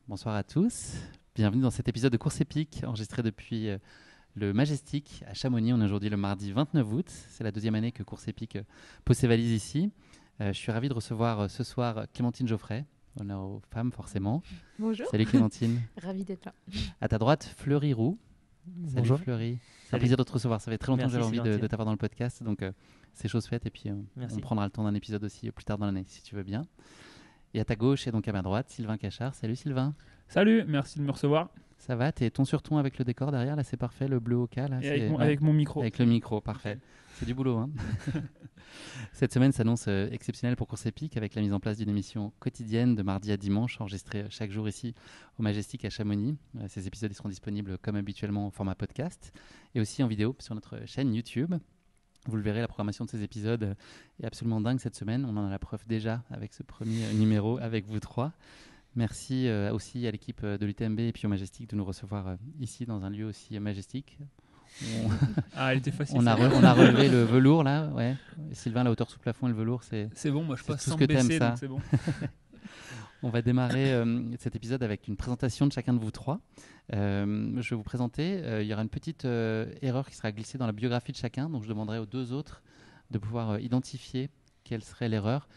Bonsoir à tous. Bienvenue dans cet épisode de Course épique enregistré depuis le Majestic à Chamonix. On est aujourd'hui le mardi 29 août. C'est la deuxième année que Course épique pose ses valises ici. Je suis ravi de recevoir ce soir Clémentine Geoffrey, honneur aux femmes forcément. Bonjour. Salut Clémentine. Ravie d'être là. À ta droite, Fleury Roux. Salut Bonjour. Fleury. C'est un Salut. plaisir de te recevoir. Ça fait très longtemps que Merci, j'avais envie c'est de t'avoir dans le podcast. Donc c'est chose faite et puis Merci. on prendra le temps d'un épisode aussi plus tard dans l'année si tu veux bien. Et à ta gauche et donc à ma droite, Sylvain Cachard. Salut Sylvain. Salut, merci de me recevoir. Ça va, t'es ton sur ton avec le décor derrière, là c'est parfait, le bleu au cas. Là, Et c'est- avec mon micro. Avec le micro, parfait. C'est du boulot. Hein. Cette semaine s'annonce exceptionnelle pour Course épique avec la mise en place d'une émission quotidienne de mardi à dimanche, enregistrée chaque jour ici au Majestic à Chamonix. Ces épisodes ils seront disponibles comme habituellement en format podcast et aussi en vidéo sur notre chaîne YouTube. Vous le verrez, la programmation de ces épisodes est absolument dingue cette semaine. On en a la preuve déjà avec ce premier numéro avec vous trois. Merci aussi à l'équipe de l'UTMB et puis au Majestic de nous recevoir ici dans un lieu aussi majestique. Ah, elle était facile. On a relevé le velours là, ouais. Sylvain, la hauteur sous plafond et le velours, c'est. C'est bon, moi je C'est passe tout sans ce que me t'aimes, baisser, ça. donc c'est bon. On va démarrer cet épisode avec une présentation de chacun de vous trois. Je vais vous présenter. Il y aura une petite erreur qui sera glissée dans la biographie de chacun, donc je demanderai aux deux autres de pouvoir identifier quelle serait l'erreur.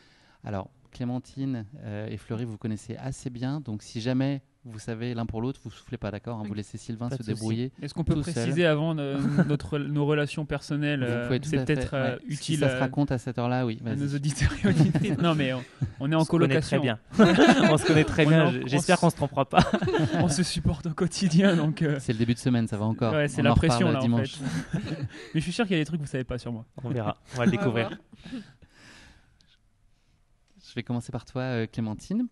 Alors, Clémentine et Fleury, vous connaissez assez bien, donc si jamais vous savez l'un pour l'autre, vous soufflez pas, d'accord, hein, vous laissez Sylvain Pas se de souci. débrouiller. Est-ce qu'on peut Tout préciser avant nos relations personnelles Vous pouvez tout c'est à fait, peut-être ouais. Si utile ça se raconte à cette heure-là, oui. à Vas-y. nos auditeurs et auditrices. Non, mais on est en On se connaît colocation. très bien. On se connaît très On bien. est en- J'espère on qu'on se trompera pas. On se supporte au quotidien, donc C'est le début de semaine, ça va encore. ouais, c'est On la en reparle pression là en dimanche. fait. Mais je suis sûr qu'il y a des trucs que vous savez pas sur moi. On verra. On va le découvrir. Je vais commencer par toi, Clémentine.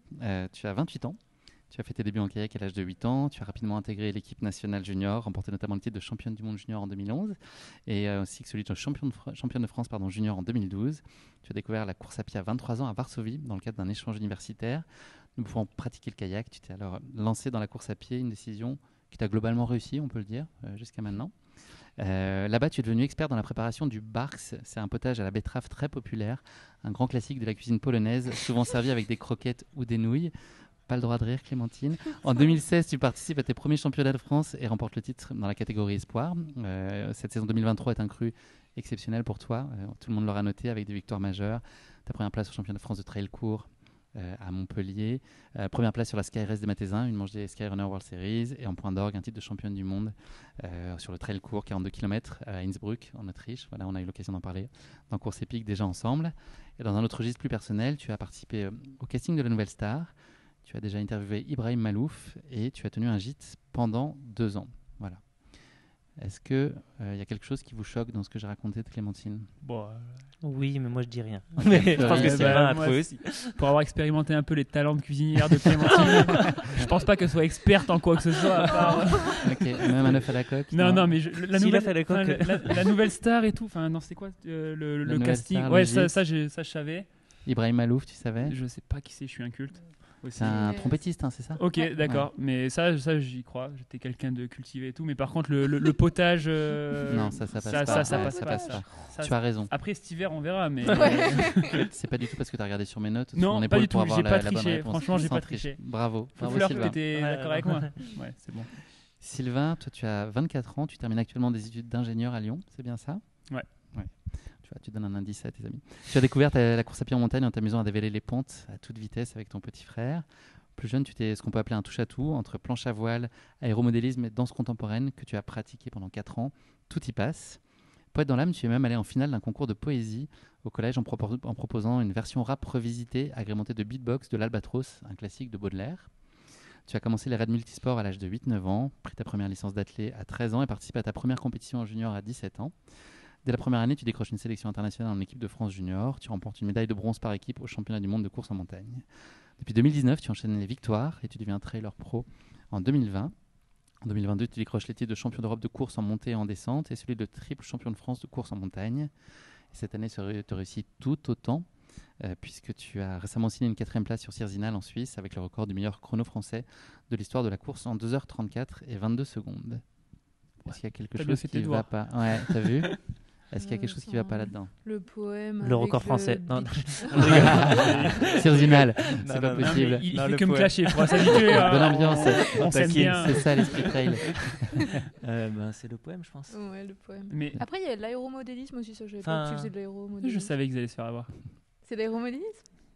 Tu as 28 ans. Tu as fait tes débuts en kayak à l'âge de 8 ans. Tu as rapidement intégré l'équipe nationale junior, remporté notamment le titre de championne du monde junior en 2011 et ainsi que celui de championne de France junior en 2012. Tu as découvert la course à pied à 23 ans à Varsovie dans le cadre d'un échange universitaire. Nous pouvons pratiquer le kayak. Tu t'es alors lancé dans la course à pied, une décision qui t'a globalement réussi, on peut le dire, jusqu'à maintenant. Là-bas, tu es devenu expert dans la préparation du barks. C'est un potage à la betterave très populaire, un grand classique de la cuisine polonaise, souvent servi avec des croquettes ou des nouilles. Pas le droit de rire, Clémentine. En 2016, tu participes à tes premiers championnats de France et remportes le titre dans la catégorie espoir. Cette saison 2023 est un cru exceptionnel pour toi. Tout le monde l'aura noté avec des victoires majeures. Ta première place au championnat de France de trail court à Montpellier. Première place sur la Sky Race des Matézins, une manche des Skyrunner World Series. Et en point d'orgue, un titre de championne du monde sur le trail court, 42 km à Innsbruck, en Autriche. Voilà, on a eu l'occasion d'en parler dans Course épique déjà ensemble. Et dans un autre registre plus personnel, tu as participé au casting de la Nouvelle Star. Tu as déjà interviewé Ibrahim Malouf et tu as tenu un gîte pendant 2 ans. Voilà. Est-ce qu'il y a quelque chose qui vous choque dans ce que j'ai raconté de Clémentine? Bon, Oui, mais moi je dis rien. Mais je pense que Ouais, Sylvain bah, a moi, trouvé aussi. pour avoir expérimenté un peu les talents de cuisinière de Clémentine, je pense pas qu'elle soit experte en quoi que ce soit. à part- Ok, même un œuf à la coque? Non, mais la Si, nouvelle, l'œuf à la coque. enfin, la nouvelle star et tout. Enfin, non, c'était quoi le nouvelle casting? star, Ouais, le ça, gîte. je savais. Ibrahim Malouf, tu savais? Je sais pas qui c'est, je suis inculte. Aussi. C'est un trompettiste, hein, c'est ça? Ok, d'accord. Mais ça, j'y crois. J'étais quelqu'un de cultivé et tout. Mais par contre, le potage. Non, ça passe pas. Ça Ouais, passe ça pas. passe pas. Ça- Tu as raison. Après cet hiver, on verra. Mais C'est pas du tout parce que tu as regardé sur mes notes sous Non, mon pas épaule du pour tout, avoir j'ai la pas bonne triché. réponse. Franchement, j'ai Sans pas tricher. triché. Bravo. faut Bravo fleur, Sylvain. t'étais Ouais, d'accord avec moi. Ouais, c'est bon. Sylvain, toi tu as 24 ans, tu termines actuellement des études d'ingénieur à Lyon, c'est bien ça? Ouais. Tu vois, tu donnes un indice à tes amis. Tu as découvert la course à pied en montagne en t'amusant à dévaler les pentes à toute vitesse avec ton petit frère. Plus jeune, tu t'es ce qu'on peut appeler un touche-à-tout entre planche à voile, aéromodélisme et danse contemporaine que tu as pratiqué pendant 4 ans. Tout y passe. Poète dans l'âme, tu es même allé en finale d'un concours de poésie au collège en proposant une version rap revisitée agrémentée de beatbox de l'Albatros, un classique de Baudelaire. Tu as commencé les raids multisports à l'âge de 8-9 ans, pris ta première licence d'athlète à 13 ans et participé à ta première compétition en junior à 17 ans. Dès la première année, tu décroches une sélection internationale en équipe de France junior. Tu remportes une médaille de bronze par équipe au championnat du monde de course en montagne. Depuis 2019, tu enchaînes les victoires et tu deviens trailer pro en 2020. En 2022, tu décroches les titres de champion d'Europe de course en montée et en descente et celui de triple champion de France de course en montagne. Et cette année, tu réussis tout autant puisque tu as récemment signé une 4e place sur Sierzinal en Suisse avec le record du meilleur chrono français de l'histoire de la course en 2h34 et 22 secondes. Est-ce qu'il y a quelque T'as bien chose fait qui tes ne va devoirs. pas? Ouais, t'as vu? Est-ce qu'il y a quelque chose qui ne va pas là-dedans? Le poème. Le record français. Non, C'est original, c'est Non, pas non, possible. Il Non, fait le que me poème. clasher, il faudra s'habituer. Bonne ambiance. On s'aime bien. C'est ça l'esprit trail. C'est le poème, je pense. Ouais, le poème. Mais Après, il y a l'aéromodélisme aussi, ça, je savais Enfin, pas que tu faisais de l'aéromodélisme. je savais qu'ils allaient se faire avoir. C'est l'aéromodélisme?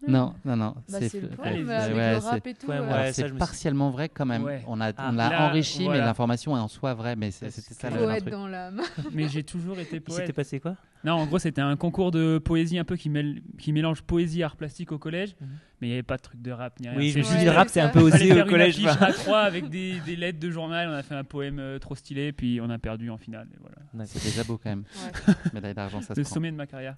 Non. Bah, c'est le poème, avec ouais, le rap et tout. poème, Alors, ouais. c'est ça, je me suis- partiellement vrai quand même. Ouais. On l'a là, enrichi, mais voilà. l'information est en soi vraie. Mais c'était ça le Poète truc. dans l'âme. Mais j'ai toujours été Il s'était poète. passé quoi? Non, en gros, c'était un concours de poésie un peu qui mélange poésie et art plastique au collège. Mhm. Mais il n'y avait pas de truc de rap ni rien. Oui, je me suis Ouais, dit, le rap, c'est c'est un ça. peu Fallait osé faire au collège. une affiche A3 avec des lettres de journal. On a fait un poème trop stylé, puis on a perdu en finale. Et voilà. C'est déjà beau quand même. Ouais. Médaille d'argent, ça se Le prend. sommet de ma carrière.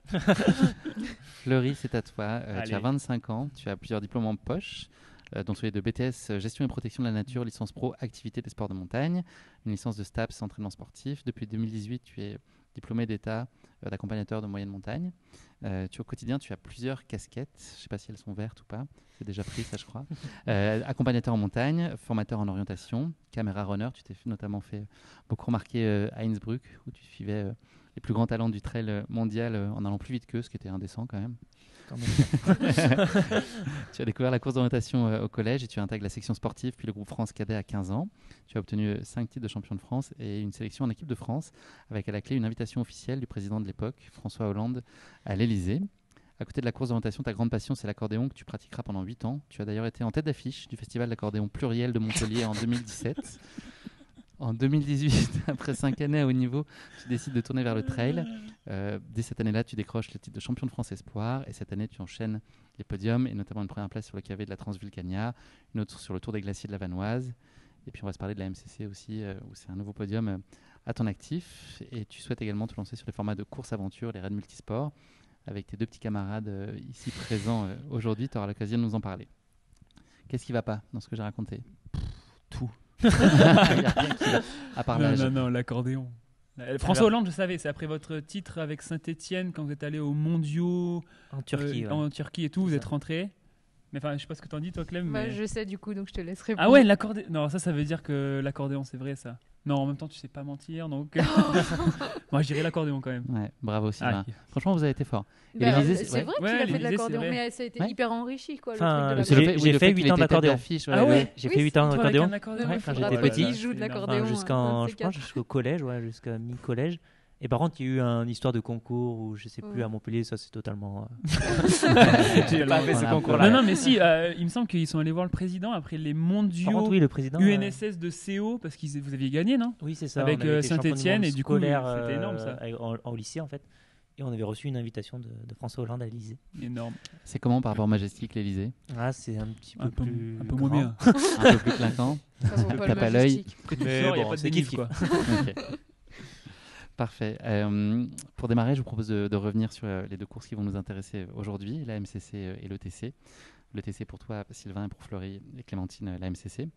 Fleury, c'est à toi. Tu as Allez. 25 ans, tu as plusieurs diplômes en poche, dont celui de BTS Gestion et protection de la nature, licence pro activité des sports de montagne, une licence de STAPS entraînement sportif. Depuis 2018, tu es diplômé d'État d'accompagnateur de moyenne montagne. Au quotidien, tu as plusieurs casquettes. Je ne sais pas si elles sont vertes ou pas. C'est déjà pris, ça, je crois. Accompagnateur en montagne, formateur en orientation, caméra runner. Tu t'es notamment fait beaucoup remarquer à Innsbruck, où tu suivais les plus grands talents du trail mondial en allant plus vite qu'eux, ce qui était indécent quand même. Quand même. Tu as découvert la course d'orientation au collège et tu intègres la section sportive, puis le groupe France Cadet à 15 ans. Tu as obtenu 5 titres de champion de France et une sélection en équipe de France, avec à la clé une invitation officielle du président de l'époque, François Hollande, à l'Élysée. À côté de la course d'orientation, ta grande passion, c'est l'accordéon que tu pratiqueras pendant 8 ans. Tu as d'ailleurs été en tête d'affiche du festival d'accordéon pluriel de Montpellier en 2017. En 2018, après 5 années à haut niveau, tu décides de tourner vers le trail. Dès cette année-là, tu décroches le titre de champion de France Espoir. Et cette année, tu enchaînes les podiums, et notamment une première place sur le KV de la Transvulcania, une autre sur le Tour des Glaciers de la Vanoise. Et puis on va se parler de la MCC aussi, où c'est un nouveau podium à ton actif. Et tu souhaites également te lancer sur les formats de course-aventure, les raids multisports. Avec tes deux petits camarades ici présents aujourd'hui, tu auras l'occasion de nous en parler. Qu'est-ce qui ne va pas dans ce que j'ai raconté? Tout. Il y a rien qui va, à part l'âge. Non, l'accordéon. François Hollande, je savais, c'est après votre titre avec Saint-Etienne, quand vous êtes allé aux mondiaux En Turquie. Ouais. en Turquie et tout, vous C'est êtes ça. rentré. Mais enfin, je sais pas ce que t'en dis, toi, Clem. Bah, mais... je sais du coup, donc je te laisse répondre. Ah ouais, l'accordéon. Non, ça veut dire que l'accordéon, c'est vrai, ça. Non, en même temps, tu sais pas mentir, donc. Moi, je dirais l'accordéon quand même. Ouais, bravo Sylvain. Ah, Franchement, vous avez été fort. Et Bah, l'Élysée, c'est vrai qu'il Ouais, a fait de l'Élysée, l'accordéon, c'est vrai. mais ça a été Ouais. hyper enrichi, quoi, Enfin, le c'est truc de le l'accordéon. fait- j'ai fait 8 ans d'accordéon. Oui, J'ai fait 8 ans toi, d'accordéon. avec un accordéon. Ouais, Il quand faudra j'étais pas petit. qu'il joue de l'accordéon. Enfin, jusqu'en, un de je ces pense, quatre. jusqu'au collège, ouais, jusqu'à mi-collège. Et par contre, il y a eu une histoire de concours où je sais plus Ouais. à Montpellier, ça c'est totalement. J'ai pas fait ce Voilà, concours-là. Non, mais si, il me semble qu'ils sont allés voir le président après les Par mondiaux contre, oui, le président. UNSS de CO, parce que vous aviez gagné, non? Oui, c'est ça. avec, on avait été champion Saint-Étienne, du monde et du coup, scolaire, c'était énorme, ça. Au lycée en fait. Et on avait reçu une invitation de François Hollande à l'Élysée. Énorme. C'est comment par rapport au Majestic, l'Élysée? Ah, c'est un petit peu Un peu, plus. un peu moins grand. bien. Un peu plus clinquant. Ça vaut pas le Tape à l'œil. Majestic. Que tu Mais sors, il n'y a bon, pas de c'est dénive, kiff, quoi. Ok. Parfait. Pour démarrer, je vous propose de revenir sur les deux courses qui vont nous intéresser aujourd'hui, la MCC et l'ETC. L'ETC pour toi, Sylvain, et pour Fleury et Clémentine, la MCC.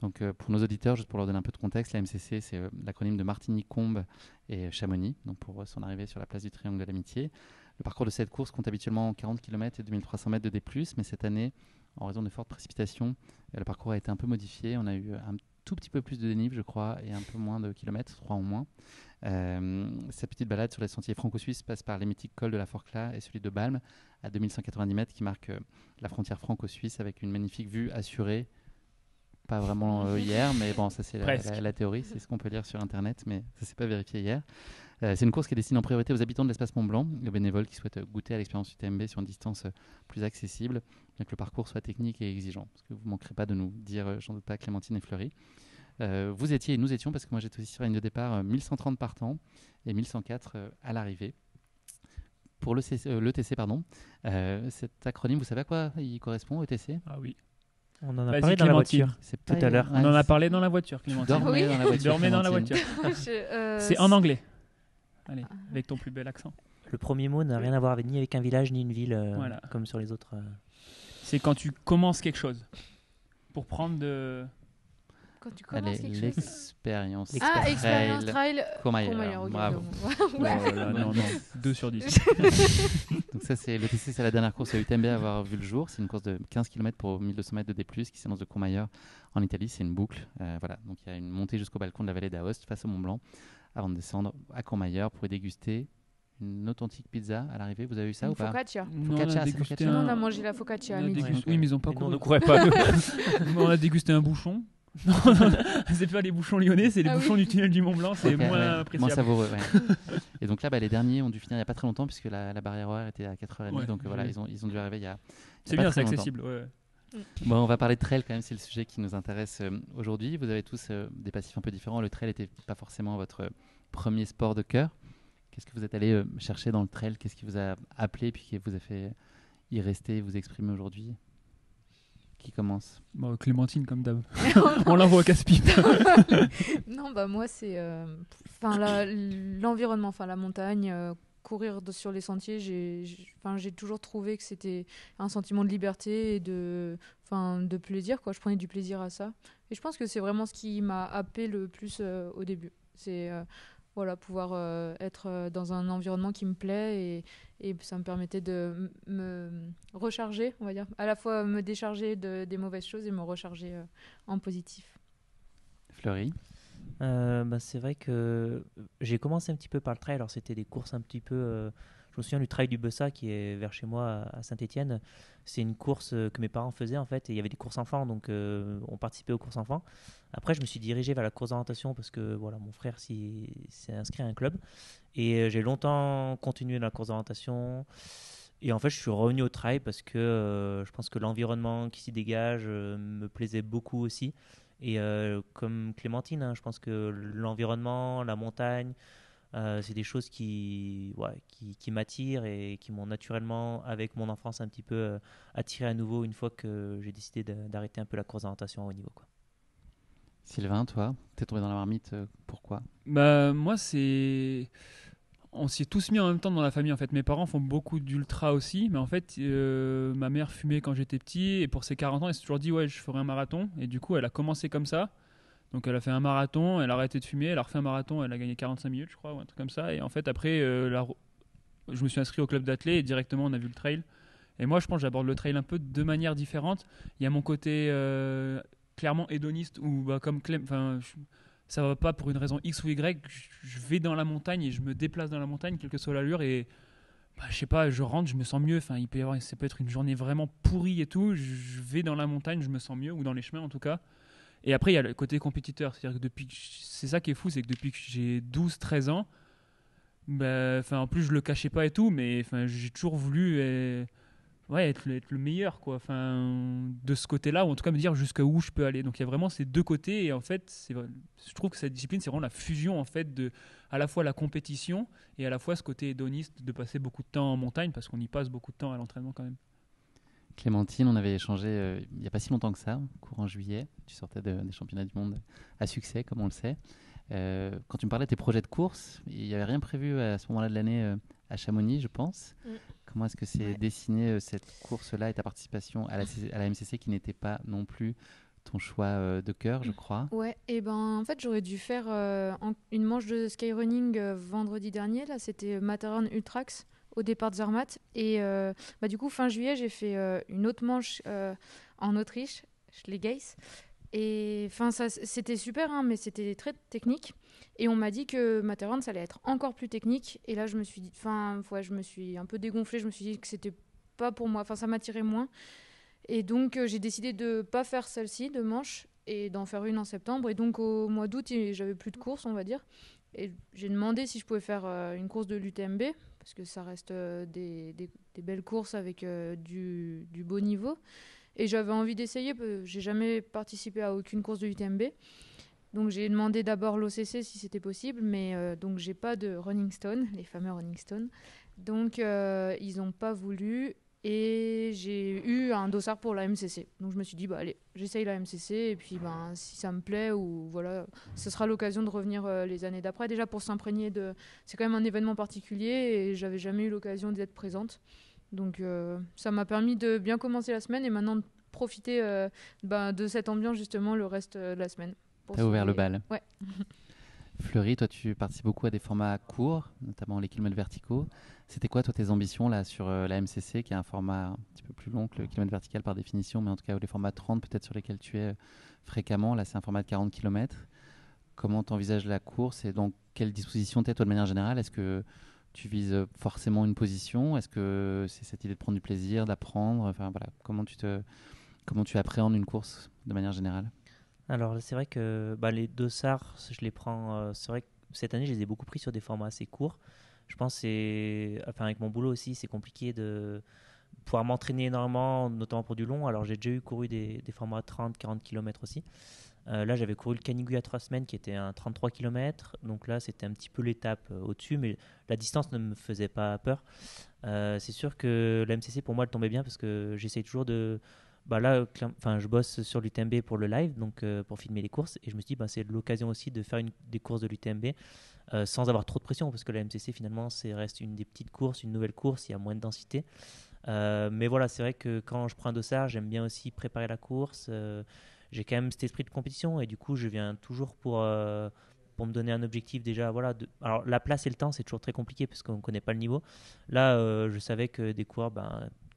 Donc, pour nos auditeurs, juste pour leur donner un peu de contexte, la MCC, c'est l'acronyme de Martigny, Combes et Chamonix, donc pour son arrivée sur la place du Triangle de l'Amitié. Le parcours de cette course compte habituellement 40 km et 2300 mètres de D+, mais cette année, en raison de fortes précipitations, le parcours a été un peu modifié. On a eu un tout petit peu plus de dénive, je crois, et un peu moins de kilomètres, 3 en moins. Cette petite balade sur les sentiers franco-suisses passe par les mythiques cols de la Forclaz et celui de Balme à 2190 mètres qui marque la frontière franco-suisse avec une magnifique vue assurée. Pas vraiment hier, mais bon, ça c'est la théorie, c'est ce qu'on peut lire sur internet, mais ça s'est pas vérifié hier. C'est une course qui est destinée en priorité aux habitants de l'espace Mont-Blanc, aux bénévoles qui souhaitent goûter à l'expérience UTMB sur une distance plus accessible, bien que le parcours soit technique et exigeant. Parce que vous ne manquerez pas de nous dire, j'en doute pas, Clémentine et Fleury. Vous étiez et nous étions, parce que moi j'étais aussi sur la ligne de départ, 1130 partants et 1104 à l'arrivée. Pour l'ETC, cet acronyme, vous savez à quoi il correspond, ETC? Ah oui. On en a Vas-y, parlé dans la Clémentine. voiture. C'est Tout pas- à l'heure. ouais, On en a c'est- parlé dans la voiture, Clémentine. Dormez Oui. dans la voiture. Dormez dans la Clémentine. voiture. C'est en anglais. Allez, avec ton plus bel accent. Le premier mot n'a rien à voir avec, ni avec un village ni une ville, Voilà. comme sur les autres. C'est quand tu commences quelque chose. Pour prendre de... Quand tu commences Allez, quelque chose. l'expérience. Ah, expérience trail. Courmayeur. Courmayeur, ok, Bravo. donc, ouais. Oh là, non, 2 sur 10. Donc ça, c'est l'ETC, c'est la dernière course à UTMB à avoir vu le jour. C'est une course de 15 km pour 1200 mètres de D+, qui s'annonce de Courmayeur en Italie. C'est une boucle. Voilà. Donc il y a une montée jusqu'au balcon de la vallée d'Aoste face au Mont Blanc avant de descendre à Courmayeur pour y déguster une authentique pizza à l'arrivée. Vous avez eu ça ou Une pas? focaccia. Non, Focaccia, on a c'est dégusté focaccia. Nous, un- on a mangé la focaccia à on a midi. dégusté- Ouais. Oui, mais ils ont pas Et nous, on couru. ne courait pas. On a dégusté un bouchon. Non, c'est pas les bouchons lyonnais, c'est les Ah oui. bouchons du tunnel du Mont Blanc, c'est Ok, moins ouais, moins appréciable. savoureux. Ouais. Et donc là, les derniers ont dû finir il n'y a pas très longtemps puisque la barrière horaire était à 4h30. Ouais, donc voilà, j'ai- ils ont dû arriver il y a C'est pas bien, très c'est longtemps. accessible. Ouais. Bon, on va parler de trail quand même, c'est le sujet qui nous intéresse aujourd'hui. Vous avez tous des passifs un peu différents. Le trail n'était pas forcément votre premier sport de cœur. Qu'est-ce que vous êtes allé chercher dans le trail? Qu'est-ce qui vous a appelé puis qui vous a fait y rester, vous exprimer aujourd'hui? Qui commence? Bon, Clémentine, comme d'hab. On l'envoie au casse-pipe. Non, bah moi c'est l'environnement, la montagne, courir sur les sentiers. J'ai toujours trouvé que c'était un sentiment de liberté et de plaisir, quoi. Je prenais du plaisir à ça. Et je pense que c'est vraiment ce qui m'a happé le plus au début. C'est pouvoir être dans un environnement qui me plaît et ça me permettait de me recharger, on va dire. À la fois me décharger des mauvaises choses et me recharger en positif. Fleury? C'est vrai que j'ai commencé un petit peu par le trail. Alors c'était des courses un petit peu. Je me souviens du trail du Bessa qui est vers chez moi à Saint-Étienne. C'est une course que mes parents faisaient en fait. Et il y avait des courses enfants, donc on participait aux courses enfants. Après, je me suis dirigé vers la course d'orientation parce que voilà, mon frère s'est inscrit à un club. Et j'ai longtemps continué dans la course d'orientation. Et en fait, je suis revenu au trail parce que je pense que l'environnement qui s'y dégage me plaisait beaucoup aussi. Et comme Clémentine, hein, je pense que l'environnement, la montagne, c'est des choses qui m'attirent et qui m'ont naturellement, avec mon enfance, un petit peu attiré à nouveau une fois que j'ai décidé d'arrêter un peu la course d'orientation à haut niveau, quoi. Sylvain, toi, t'es tombé dans la marmite, pourquoi? Bah, moi, c'est. On s'y est tous mis en même temps dans la famille en fait. Mes parents font beaucoup d'ultra aussi, mais en fait, ma mère fumait quand j'étais petit et pour ses 40 ans, elle s'est toujours dit ouais, je ferai un marathon. Et du coup, elle a commencé comme ça. Donc, elle a fait un marathon, elle a arrêté de fumer, elle a refait un marathon, elle a gagné 45 minutes, je crois, ou un truc comme ça. Et en fait, après, je me suis inscrit au club d'athlé et directement, on a vu le trail. Et moi, je pense que j'aborde le trail un peu de manière différente. Il y a mon côté clairement hédoniste où, bah, comme Clem, ça va pas pour une raison X ou Y, je vais dans la montagne et je me déplace dans la montagne, quelle que soit l'allure, et bah, je sais pas, je rentre, je me sens mieux. Enfin, ça peut être une journée vraiment pourrie et tout, je vais dans la montagne, je me sens mieux, ou dans les chemins en tout cas. Et après, il y a le côté compétiteur, c'est-à-dire que c'est ça qui est fou, c'est que depuis que j'ai 12-13 ans, bah, en plus je le cachais pas et tout, mais j'ai toujours voulu être le meilleur, quoi. De ce côté-là, ou en tout cas me dire jusqu'à où je peux aller. Donc il y a vraiment ces deux côtés, et en fait, je trouve que cette discipline, c'est vraiment la fusion en fait de à la fois la compétition et à la fois ce côté hédoniste de passer beaucoup de temps en montagne, parce qu'on y passe beaucoup de temps à l'entraînement quand même. Clémentine, on avait échangé il n'y a pas si longtemps que ça, courant juillet. Tu sortais des championnats du monde à succès, comme on le sait. Quand tu me parlais de tes projets de course, il n'y avait rien prévu à ce moment-là de l'année à Chamonix, je pense. Comment est-ce que c'est dessiné cette course-là et ta participation à la MCC qui n'était pas non plus ton choix de cœur, je crois? Ouais, et en fait, j'aurais dû faire une manche de skyrunning vendredi dernier. Là, c'était Matterhorn Ultrax au départ de Zermatt. Et du coup, fin juillet, j'ai fait une autre manche en Autriche, Schlegeis. Et c'était super, hein, mais c'était très technique. Et on m'a dit que Matterhorn, ça allait être encore plus technique. Et là, je me suis dit, je me suis un peu dégonflée. Je me suis dit que c'était pas pour moi. Ça m'attirait moins. Et donc, j'ai décidé de pas faire celle-ci, de manche, et d'en faire une en septembre. Et donc, au mois d'août, j'avais plus de courses, on va dire. Et j'ai demandé si je pouvais faire une course de l'UTMB, parce que ça reste des belles courses avec du beau niveau. Et j'avais envie d'essayer, parce que j'ai jamais participé à aucune course de l'UTMB. Donc j'ai demandé d'abord l'OCC si c'était possible, mais donc j'ai pas de Running Stone, les fameux Running Stone. Donc ils n'ont pas voulu et j'ai eu un dossard pour la MCC. Donc je me suis dit, allez, j'essaye la MCC et puis si ça me plaît, ou voilà, ce sera l'occasion de revenir les années d'après. Déjà pour s'imprégner c'est quand même un événement particulier et j'avais jamais eu l'occasion d'être présente. Donc ça m'a permis de bien commencer la semaine et maintenant de profiter de cette ambiance justement le reste de la semaine. T'as ouvert le bal. Ouais. Fleury, toi tu participes beaucoup à des formats courts, notamment les kilomètres verticaux. C'était quoi toi tes ambitions là sur la MCC, qui est un format un petit peu plus long que le kilomètre vertical par définition, mais en tout cas les formats 30 peut-être sur lesquels tu es fréquemment. Là c'est un format de 40 km. Comment tu envisages la course et dans quelle disposition tu es toi de manière générale? Est-ce que tu vises forcément une position? Est-ce que c'est cette idée de prendre du plaisir, d'apprendre? Enfin, voilà, comment tu appréhendes une course de manière générale? Alors, c'est vrai que les dossards, je les prends. C'est vrai que cette année, je les ai beaucoup pris sur des formats assez courts. Je pense que avec mon boulot aussi, c'est compliqué de pouvoir m'entraîner énormément, notamment pour du long. Alors, j'ai déjà couru des formats 30-40 km aussi. Là, j'avais couru le Canigou il y a 3 semaines qui était un 33 km. Donc là, c'était un petit peu l'étape au-dessus, mais la distance ne me faisait pas peur. C'est sûr que la MCC, pour moi, elle tombait bien parce que j'essaye toujours de. Je bosse sur l'UTMB pour le live, donc pour filmer les courses. Et je me suis dit, c'est l'occasion aussi de faire des courses de l'UTMB sans avoir trop de pression parce que la MCC, finalement, reste une des petites courses, une nouvelle course, il y a moins de densité. Mais voilà, c'est vrai que quand je prends un dossard, j'aime bien aussi préparer la course. J'ai quand même cet esprit de compétition et du coup, je viens toujours pour me donner un objectif déjà. Voilà, alors, la place et le temps, c'est toujours très compliqué parce qu'on ne connaît pas le niveau. Là, je savais que des coureurs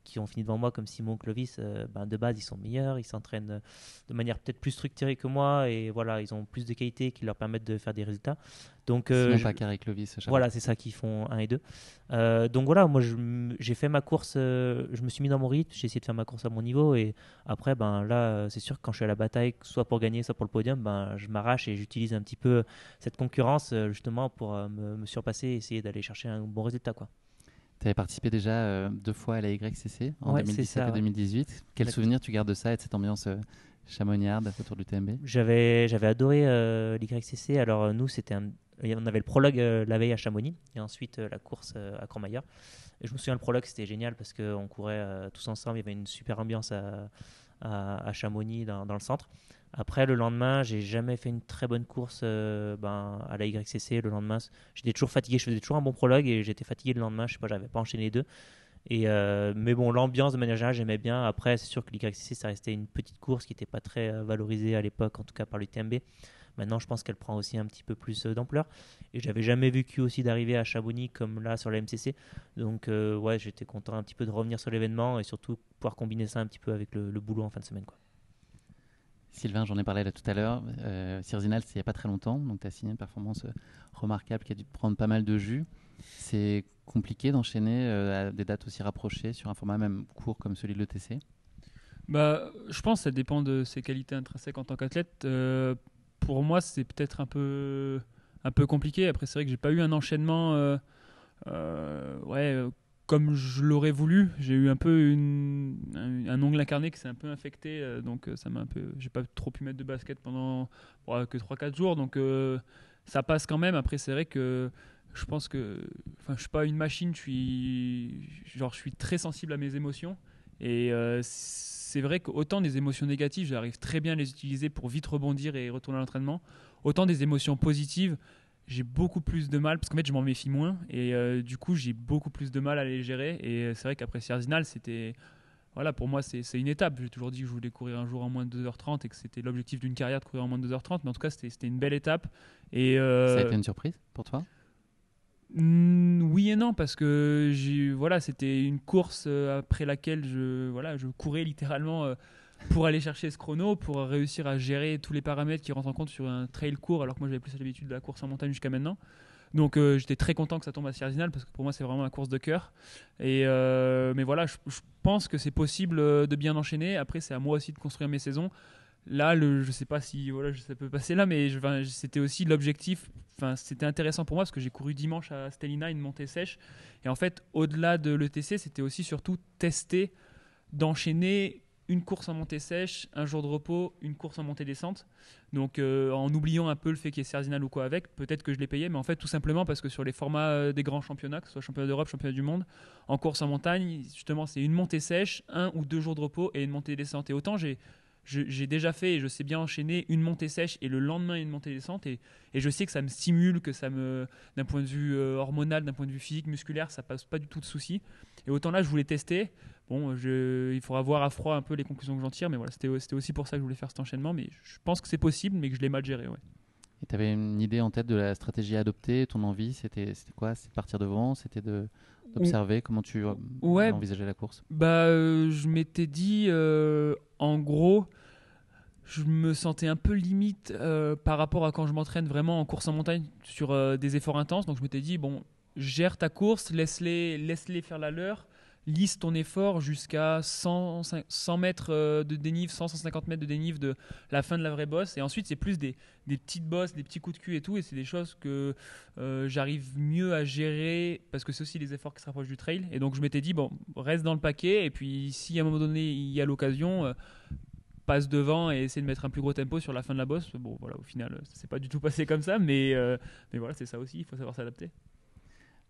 qui ont fini devant moi, comme Simon Clovis, de base, ils sont meilleurs. Ils s'entraînent de manière peut-être plus structurée que moi et voilà, ils ont plus de qualités qui leur permettent de faire des résultats. Donc, Simon Paccard et Clovis. Voilà, c'est ça qui font 1 et 2. Donc voilà, moi j'ai fait ma course, je me suis mis dans mon rythme, j'ai essayé de faire ma course à mon niveau et après là c'est sûr que quand je suis à la bataille, soit pour gagner, soit pour le podium, je m'arrache et j'utilise un petit peu cette concurrence justement pour me surpasser et essayer d'aller chercher un bon résultat, quoi. Tu avais participé déjà 2 fois à la YCC en Ouais, 2017 c'est ça, et 2018. Quel souvenir tu gardes de ça et de cette ambiance chamonniarde autour du TMB? J'avais adoré l'YCC. Alors nous, on avait le prologue la veille à Chamonix et ensuite la course à Courmayeur. Et je me souviens, le prologue, c'était génial parce qu'on courait tous ensemble. Il y avait une super ambiance à Chamonix dans le centre. Après, le lendemain, j'ai jamais fait une très bonne course à la YCC. Le lendemain, j'étais toujours fatigué. Je faisais toujours un bon prologue et j'étais fatigué le lendemain. Je sais pas, j'avais pas enchaîné les deux. Mais bon, l'ambiance de manière générale, j'aimais bien. Après, c'est sûr que l'YCC, ça restait une petite course qui n'était pas très valorisée à l'époque, en tout cas par l'UTMB. Maintenant, je pense qu'elle prend aussi un petit peu plus d'ampleur. Et j'avais jamais vécu aussi d'arriver à Chamonix comme là sur la MCC. Donc, ouais, j'étais content un petit peu de revenir sur l'événement et surtout pouvoir combiner ça un petit peu avec le boulot en fin de semaine, quoi. Sylvain, j'en ai parlé là tout à l'heure. Sirzinal, c'est il n'y a pas très longtemps. Donc, tu as signé une performance remarquable qui a dû te prendre pas mal de jus. C'est compliqué d'enchaîner à des dates aussi rapprochées sur un format même court comme celui de l'ETC? Je pense que ça dépend de ses qualités intrinsèques en tant qu'athlète. Pour moi, c'est peut-être un peu compliqué. Après, c'est vrai que j'ai pas eu un enchaînement comme je l'aurais voulu. J'ai eu un peu un ongle incarné qui s'est un peu infecté, donc ça m'a un peu. J'ai pas trop pu mettre de basket pendant que 3-4 jours, donc ça passe quand même. Après, c'est vrai que je pense que, je suis pas une machine. Je suis très sensible à mes émotions et c'est vrai qu'autant des émotions négatives, j'arrive très bien à les utiliser pour vite rebondir et retourner à l'entraînement. Autant des émotions positives, j'ai beaucoup plus de mal parce qu'en fait je m'en méfie moins et du coup j'ai beaucoup plus de mal à les gérer. Et c'est vrai qu'après Sierzinal, c'était pour moi c'est une étape. J'ai toujours dit que je voulais courir un jour en moins de 2h30 et que c'était l'objectif d'une carrière de courir en moins de 2h30, mais en tout cas c'était une belle étape. Et ça a été une surprise pour toi? Oui et non, parce que c'était une course après laquelle je courais littéralement pour aller chercher ce chrono, pour réussir à gérer tous les paramètres qui rentrent en compte sur un trail court, alors que moi j'avais plus l'habitude de la course en montagne jusqu'à maintenant. Donc j'étais très content que ça tombe à Sierzinal parce que pour moi c'est vraiment la course de cœur. Mais voilà, je pense que c'est possible de bien enchaîner. Après, c'est à moi aussi de construire mes saisons. Là, je sais pas si ça peut passer là, mais c'était aussi l'objectif. C'était intéressant pour moi parce que j'ai couru dimanche à Stellina une montée sèche. Et en fait, au-delà de l'ETC, c'était aussi surtout tester d'enchaîner une course en montée sèche, un jour de repos, une course en montée descente. Donc en oubliant un peu le fait qu'il y ait Sierzinal ou quoi avec, peut-être que je l'ai payé, mais en fait tout simplement parce que sur les formats des grands championnats, que ce soit championnat d'Europe, championnat du monde, en course en montagne, justement c'est une montée sèche, 1 ou 2 jours de repos et une montée descente. Et autant j'ai déjà fait et je sais bien enchaîner une montée sèche et le lendemain une montée descente et je sais que ça me stimule, que d'un point de vue hormonal, d'un point de vue physique, musculaire, ça passe pas du tout de soucis. Et autant là je voulais tester. Bon, il faudra voir à froid un peu les conclusions que j'en tire, mais voilà, c'était aussi pour ça que je voulais faire cet enchaînement, mais je pense que c'est possible, mais que je l'ai mal géré, ouais. Et tu avais une idée en tête de la stratégie à adopter? Ton envie, c'était quoi? C'était de partir devant? C'était d'observer? Comment tu envisageais la course? Je m'étais dit, en gros, je me sentais un peu limite par rapport à quand je m'entraîne vraiment en course en montagne sur des efforts intenses. Donc je m'étais dit, bon, gère ta course, laisse-les faire la leur, lisse ton effort jusqu'à 100 mètres de dénive, 150 mètres de dénive de la fin de la vraie bosse. Et ensuite, c'est plus des petites bosses, des petits coups de cul et tout. Et c'est des choses que j'arrive mieux à gérer parce que c'est aussi les efforts qui se rapprochent du trail. Et donc, je m'étais dit, bon, reste dans le paquet. Et puis, si à un moment donné, il y a l'occasion, passe devant et essaie de mettre un plus gros tempo sur la fin de la bosse. Bon, voilà, au final, ça s'est pas du tout passé comme ça. Mais voilà, c'est ça aussi. Il faut savoir s'adapter.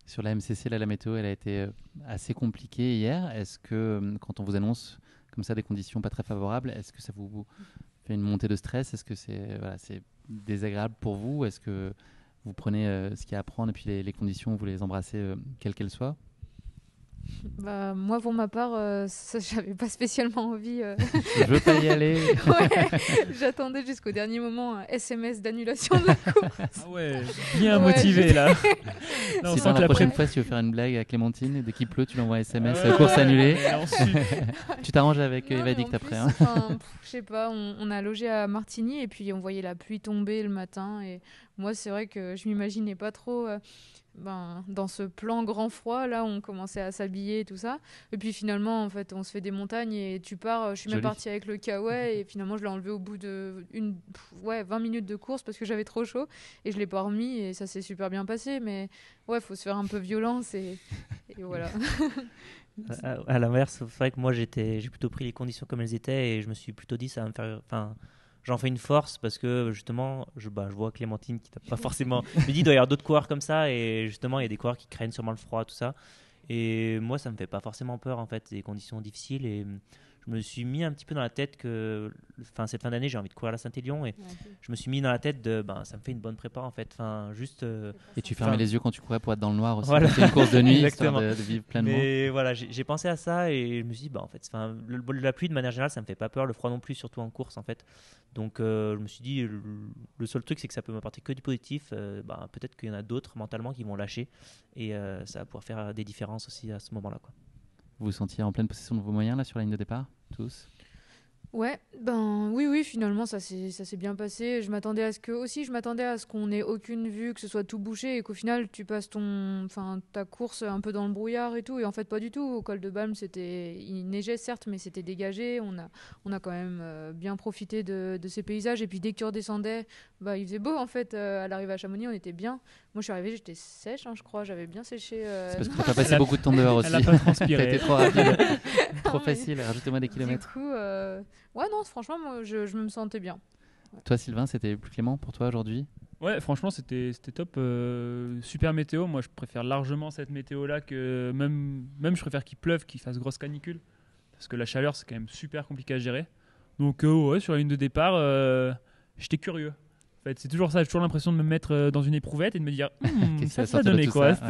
Sur la MCC, là, la météo, elle a été assez compliquée hier. Est-ce que, quand on vous annonce comme ça des conditions pas très favorables, est-ce que ça vous fait une montée de stress? Est-ce que c'est désagréable pour vous? Est-ce que vous prenez ce qu'il y a à prendre et puis les conditions, vous les embrassez quelles qu'elles soient? Bah, moi, pour ma part, j'avais pas spécialement envie. Je veux pas y aller. Ouais, j'attendais jusqu'au dernier moment un SMS d'annulation de la course. Ah ouais, bien motivé là. Là si la prochaine fois, si tu veux faire une blague à Clémentine, dès qu'il pleut, tu l'envoies un SMS, course annulée. Tu t'arranges avec Evadict après. Hein. Je sais pas, on a logé à Martigny et puis on voyait la pluie tomber le matin. Et moi, c'est vrai que je m'imaginais pas trop. Dans ce plan grand froid, là, on commençait à s'habiller et tout ça. Et puis finalement, en fait, on se fait des montagnes et tu pars. Je suis même partie avec le kawaii et finalement, je l'ai enlevé au bout de 20 minutes de course parce que j'avais trop chaud et je l'ai pas remis et ça s'est super bien passé. Mais ouais, faut se faire un peu violence et voilà. À l'inverse, c'est vrai que moi, j'ai plutôt pris les conditions comme elles étaient et je me suis plutôt dit ça va me faire. J'en fais une force parce que justement, je vois Clémentine qui n'a pas forcément. Je me dis, il doit y avoir d'autres coureurs comme ça et justement, il y a des coureurs qui craignent sûrement le froid, tout ça. Et moi, ça me fait pas forcément peur en fait, des conditions difficiles. Et je me suis mis un petit peu dans la tête que cette fin d'année, j'ai envie de courir la Saint-Élion et je me suis mis dans la tête de ça me fait une bonne prépa en fait. Juste. Et tu fermais les yeux quand tu courais pour être dans le noir aussi. Voilà. C'était une course de nuit, histoire de vivre pleinement. Mais voilà, j'ai pensé à ça et je me suis dit, en fait, la pluie de manière générale, ça me fait pas peur. Le froid non plus, surtout en course en fait. Donc je me suis dit, le seul truc, c'est que ça peut m'apporter que du positif. Peut-être qu'il y en a d'autres mentalement qui vont lâcher et ça va pouvoir faire des différences aussi à ce moment-là, quoi. Vous vous sentiez en pleine possession de vos moyens là sur la ligne de départ, tous? Ouais, oui, finalement ça s'est bien passé. Je m'attendais à ce qu'on ait aucune vue, que ce soit tout bouché et qu'au final tu passes ta course un peu dans le brouillard et tout. Et en fait pas du tout. Au col de Balme, il neigeait certes, mais c'était dégagé. On a quand même bien profité de ces paysages. Et puis dès que tu redescendais, il faisait beau en fait. À l'arrivée à Chamonix, on était bien. Moi je suis arrivée, j'étais sèche, je crois. J'avais bien séché. C'est parce que t'as pas passé beaucoup de temps dehors aussi. Elle a pas transpiré. T'as été trop rapide, trop facile. Rajoutez-moi des kilomètres. Du coup, ouais, non, franchement, moi, je me sentais bien. Ouais. Toi, Sylvain, c'était plus clément pour toi aujourd'hui? Ouais, franchement, c'était top. Super météo. Moi, je préfère largement cette météo-là que même je préfère qu'il pleuve, qu'il fasse grosse canicule. Parce que la chaleur, c'est quand même super compliqué à gérer. Donc, ouais, sur la ligne de départ, j'étais curieux. En fait, c'est toujours ça. J'ai toujours l'impression de me mettre dans une éprouvette et de me dire ça va donner quoi, ça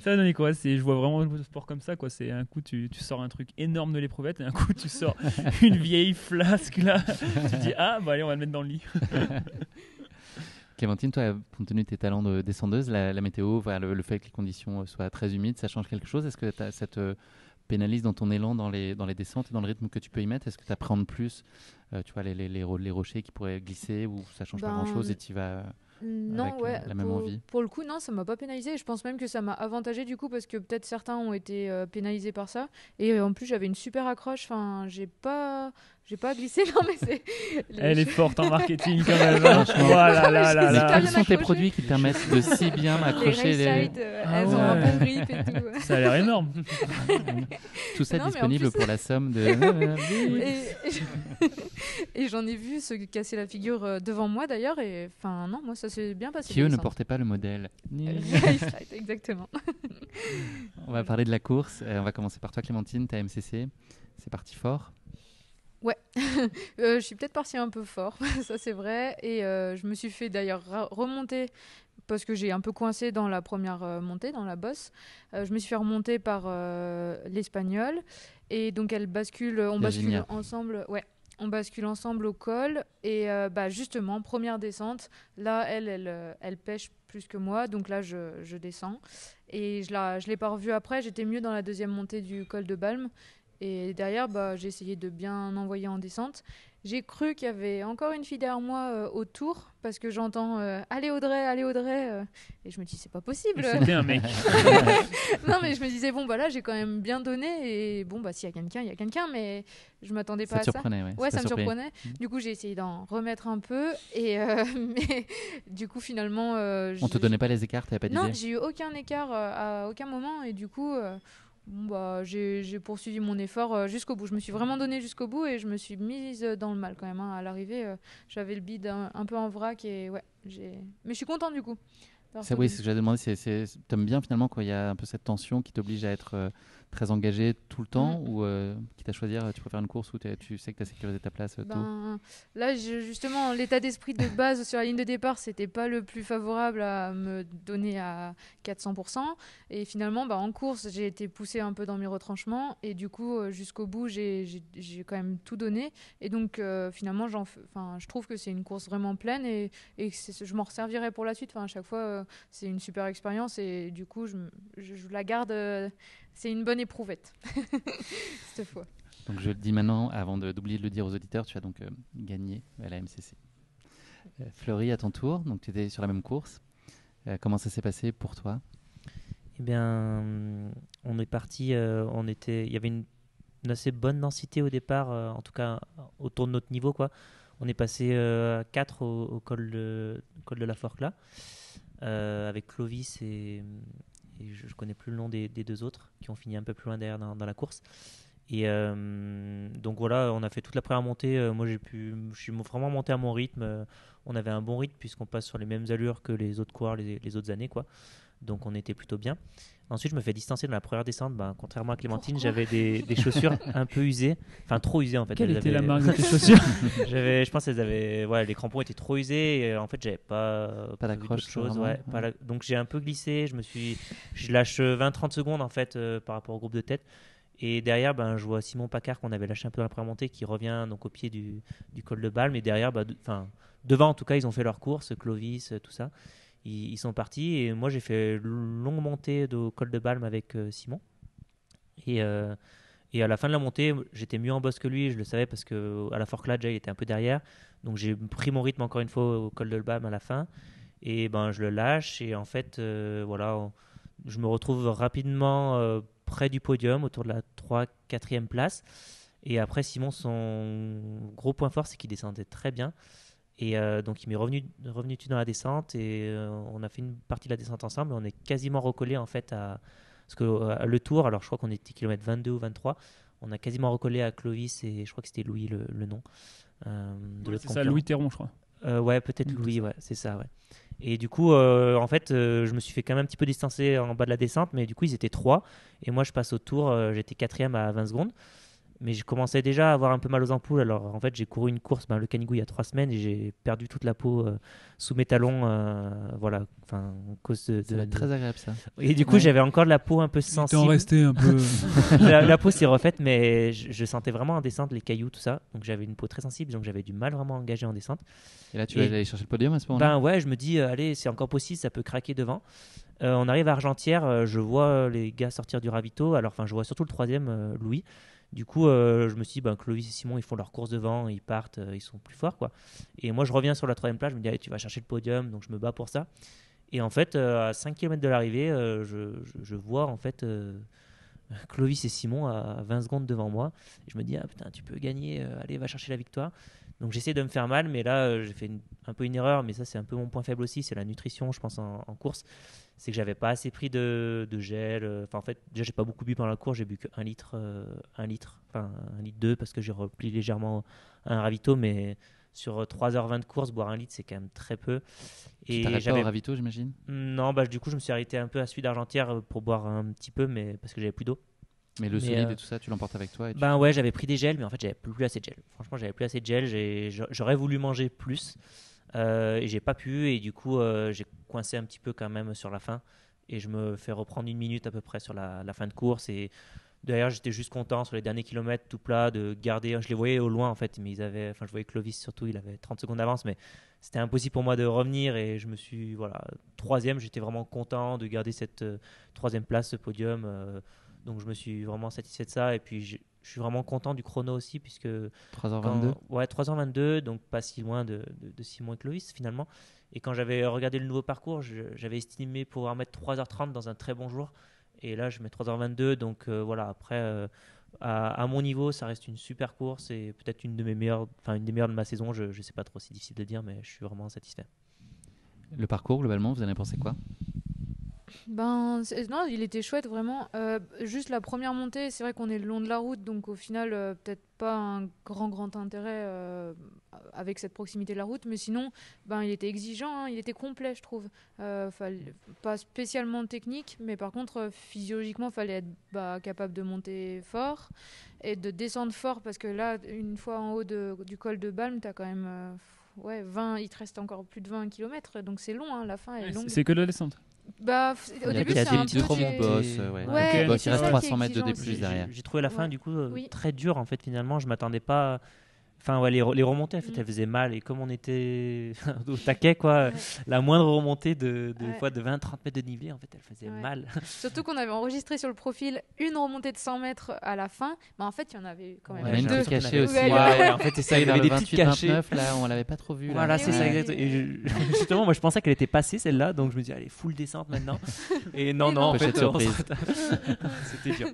va donner quoi. Je vois vraiment le sport comme ça, quoi. C'est un coup, tu sors un truc énorme de l'éprouvette et un coup, tu sors une vieille flasque là. Tu te dis, allez, on va le mettre dans le lit. Clémentine, toi, compte tenu de tes talents de descendeuse, la météo, le fait que les conditions soient très humides, ça change quelque chose? Est-ce que ça te pénalise dans ton élan, dans les descentes et dans le rythme que tu peux y mettre? Est-ce que tu appréhendes plus tu vois, les rochers qui pourraient glisser ou ça change pas grand-chose et tu vas avec la même envie? Pour le coup, non, ça m'a pas pénalisé. Je pense même que ça m'a avantagé du coup parce que peut-être certains ont été pénalisés par ça. Et en plus, j'avais une super accroche. Enfin, j'ai pas glissé. Non, mais Elle est forte en marketing quand même. Voilà, quels sont tes produits qui permettent de si bien accrocher les elles ont un bon grip et tout. Ça a l'air énorme. Tout ça disponible pour la somme de. Et j'en ai vu se casser la figure devant moi d'ailleurs. Et enfin, non, moi ça s'est bien passé. Qui eux ne portaient pas le modèle. Exactement. On va parler de la course. On va commencer par toi, Clémentine. Ta MCC, c'est parti fort. Ouais, je suis peut-être partie un peu fort, ça c'est vrai. Et je me suis fait d'ailleurs remonter parce que j'ai un peu coincé dans la première montée, dans la bosse. Je me suis fait remonter par l'Espagnole. Et donc on bascule ensemble. Ouais. On bascule ensemble au col et justement, première descente, là, elle pêche plus que moi, donc là, je descends. Et je l'ai pas revue après, j'étais mieux dans la deuxième montée du col de Balme. Et derrière, j'ai essayé de bien envoyer en descente. j'ai cru qu'il y avait encore une fille derrière moi au tour parce que j'entends allez Audrey et je me dis c'est pas possible. C'était un mec. Non mais je me disais bon bah là j'ai quand même bien donné et bon bah s'il y a quelqu'un il y a quelqu'un mais je m'attendais pas Ça te à ça. surprenait, ouais. Ouais, Ça ça me surpris. surprenait. Du coup, j'ai essayé d'en remettre un peu et mais du coup finalement On te donnait pas les écarts, t'avais pas non, d'idée. j'ai eu aucun écart à aucun moment et du coup bon, bah, j'ai poursuivi mon effort jusqu'au bout. Je me suis vraiment donné jusqu'au bout et je me suis mise dans le mal quand même. Hein. À l'arrivée, j'avais le bide un peu en vrac et ouais, mais je suis contente du coup. Ça, oui, c'est ce que j'avais demandé. T'aimes bien finalement quand il y a un peu cette tension qui t'oblige à être très engagé tout le temps ou quitte à choisir, tu préfères une course où tu sais que tu as sécurisé ta place tôt. Là, justement, l'état d'esprit de base sur la ligne de départ, c'était pas le plus favorable à me donner à 400%. Et finalement, en course, j'ai été poussée un peu dans mes retranchements et du coup, jusqu'au bout, j'ai quand même tout donné. Et donc, finalement, je trouve que c'est une course vraiment pleine et que je m'en resservirai pour la suite. À chaque fois, c'est une super expérience et du coup, je la garde. C'est une bonne éprouvette cette fois. Donc je le dis maintenant, avant d'oublier de le dire aux auditeurs, tu as donc gagné à la MCC. Fleury, à ton tour, donc tu étais sur la même course. Comment ça s'est passé pour toi? Eh bien, on est parti, il y avait une assez bonne densité au départ, en tout cas autour de notre niveau, quoi. On est passé à 4 au col de la Forclaz, avec Clovis et je ne connais plus le nom des deux autres qui ont fini un peu plus loin derrière dans la course. Et donc voilà, on a fait toute la première montée. Moi, je suis vraiment monté à mon rythme. On avait un bon rythme puisqu'on passe sur les mêmes allures que les autres coureurs les autres années, quoi. Donc on était plutôt bien. Ensuite, je me fais distancer dans la première descente. Contrairement à Clémentine, Pourquoi j'avais des chaussures un peu usées, enfin trop usées en fait. Quelle était la marque de tes chaussures? Je pense qu'elles avaient, les crampons étaient trop usés. Et en fait, j'avais pas d'accroche, chose. ouais. Donc j'ai un peu glissé. Je lâche 20-30 secondes en fait par rapport au groupe de tête. Et derrière, je vois Simon Pacard qu'on avait lâché un peu dans la première montée qui revient donc au pied du col de Balme. Et derrière, devant en tout cas, ils ont fait leur course, Clovis, tout ça. Ils sont partis et moi j'ai fait une longue montée au col de Balme avec Simon. Et à la fin de la montée, j'étais mieux en bosse que lui, je le savais parce qu'à la Forclaz, déjà il était un peu derrière. Donc j'ai pris mon rythme encore une fois au col de Balme à la fin. Et je le lâche et en fait, je me retrouve rapidement près du podium, autour de la 3-4e place. Et après, Simon, son gros point fort, c'est qu'il descendait très bien. Et donc, il m'est revenu dessus dans la descente et on a fait une partie de la descente ensemble. On est quasiment recollé en fait parce que le tour, alors je crois qu'on était kilomètre 22 ou 23, on a quasiment recollé à Clovis et je crois que c'était Louis le nom. C'est ça, Louis Théron, je crois. Ouais, peut-être Louis, ouais, c'est ça, ouais. Et du coup, en fait, je me suis fait quand même un petit peu distancer en bas de la descente, mais du coup, ils étaient 3. Et moi, je passe au tour, j'étais 4e à 20 secondes. Mais je commençais déjà à avoir un peu mal aux ampoules. Alors, en fait, j'ai couru une course, le Canigou, il y a 3 semaines, et j'ai perdu toute la peau sous mes talons. Voilà, à cause de. Ça va être très agréable, ça. Et du coup, j'avais encore la peau un peu Il sensible. t'en restait un peu. La peau s'est refaite, mais je sentais vraiment en descente les cailloux, tout ça. Donc, j'avais une peau très sensible, donc j'avais du mal vraiment à engager en descente. Et là, tu vas aller chercher le podium à ce moment-là? Ouais, je me dis, allez, c'est encore possible, ça peut craquer devant. On arrive à Argentière, je vois les gars sortir du ravito. Alors, je vois surtout le 3e, Louis. Du coup, je me suis dit, Clovis et Simon, ils font leur course devant, ils partent, ils sont plus forts, quoi. Et moi, je reviens sur la 3e place, je me dis, allez, tu vas chercher le podium, donc je me bats pour ça. Et en fait, à 5 km de l'arrivée, je vois en fait Clovis et Simon à 20 secondes devant moi. Et je me dis, ah putain, tu peux gagner, allez, va chercher la victoire. Donc j'essaie de me faire mal, mais là, j'ai fait un peu une erreur, mais ça, c'est un peu mon point faible aussi, c'est la nutrition, je pense, en course. C'est que j'avais pas assez pris de gel. En fait, déjà, j'ai pas beaucoup bu pendant la course, j'ai bu que 1 litre, 1 litre 2 parce que j'ai repli légèrement un ravito, mais sur 3h20 de course, boire 1 litre, c'est quand même très peu. Tu t'arrêtes pas au ravito, j'imagine? Non, du coup, je me suis arrêté un peu à celui d'Argentière pour boire un petit peu, mais parce que j'avais plus d'eau. Mais le solide et tout ça, tu l'emportes avec toi Ouais, j'avais pris des gels, mais en fait, j'avais plus assez de gel. Franchement, j'avais plus assez de gel. J'aurais voulu manger plus et j'ai pas pu. Et du coup, j'ai coincé un petit peu quand même sur la fin. Et je me fais reprendre 1 minute à peu près sur la fin de course. Et d'ailleurs, j'étais juste content sur les derniers kilomètres, tout plat, de garder. Je les voyais au loin en fait, mais je voyais Clovis surtout, il avait 30 secondes d'avance, mais c'était impossible pour moi de revenir. Et je me suis, 3e, j'étais vraiment content de garder cette 3e place, ce podium. Donc je me suis vraiment satisfait de ça. Et puis je suis vraiment content du chrono aussi, puisque 3h22. Ouais, 3h22, donc pas si loin de Simon et Clovis finalement. Et quand j'avais regardé le nouveau parcours, j'avais estimé pouvoir mettre 3h30 dans un très bon jour. Et là, je mets 3h22. Donc voilà, après, à mon niveau, ça reste une super course et peut-être une des meilleures de ma saison. Je ne sais pas trop, c'est difficile de dire, mais je suis vraiment satisfait. Le parcours, globalement, vous en avez pensé quoi ? Non, il était chouette vraiment. Juste la première montée, c'est vrai qu'on est le long de la route, donc au final, peut-être pas un grand intérêt avec cette proximité de la route, mais sinon, il était exigeant, hein, il était complet, je trouve. Pas spécialement technique, mais par contre, physiologiquement, il fallait être capable de monter fort et de descendre fort, parce que là, une fois en haut du col de Balme, tu as quand même 20, il te reste encore plus de 20 km, donc c'est long, hein, la fin est longue. C'est que de la descente. Au début, c'est un peu boss, ouais, boss, il reste ça 300 qui est mètres de D+, exigeant aussi. derrière. J'ai trouvé la fin du coup Oui. très dure en fait finalement. Je m'attendais pas. Enfin ouais, les remontées en fait, elles faisaient mal et comme on était au taquet quoi, la moindre remontée de 20-30 mètres de dénivelé en fait, elle faisait mal. Surtout qu'on avait enregistré sur le profil une remontée de 100 mètres à la fin, mais en fait il y en avait quand même Il y en a une deux. qui est cachée aussi. En fait c'est ça, il y avait des petites cachées. 29, là, on l'avait pas trop vue. Voilà, c'est ça exactement. Et justement, moi je pensais qu'elle était passée celle-là, donc je me dis allez full descente maintenant. Et non, en fait, c'était dur.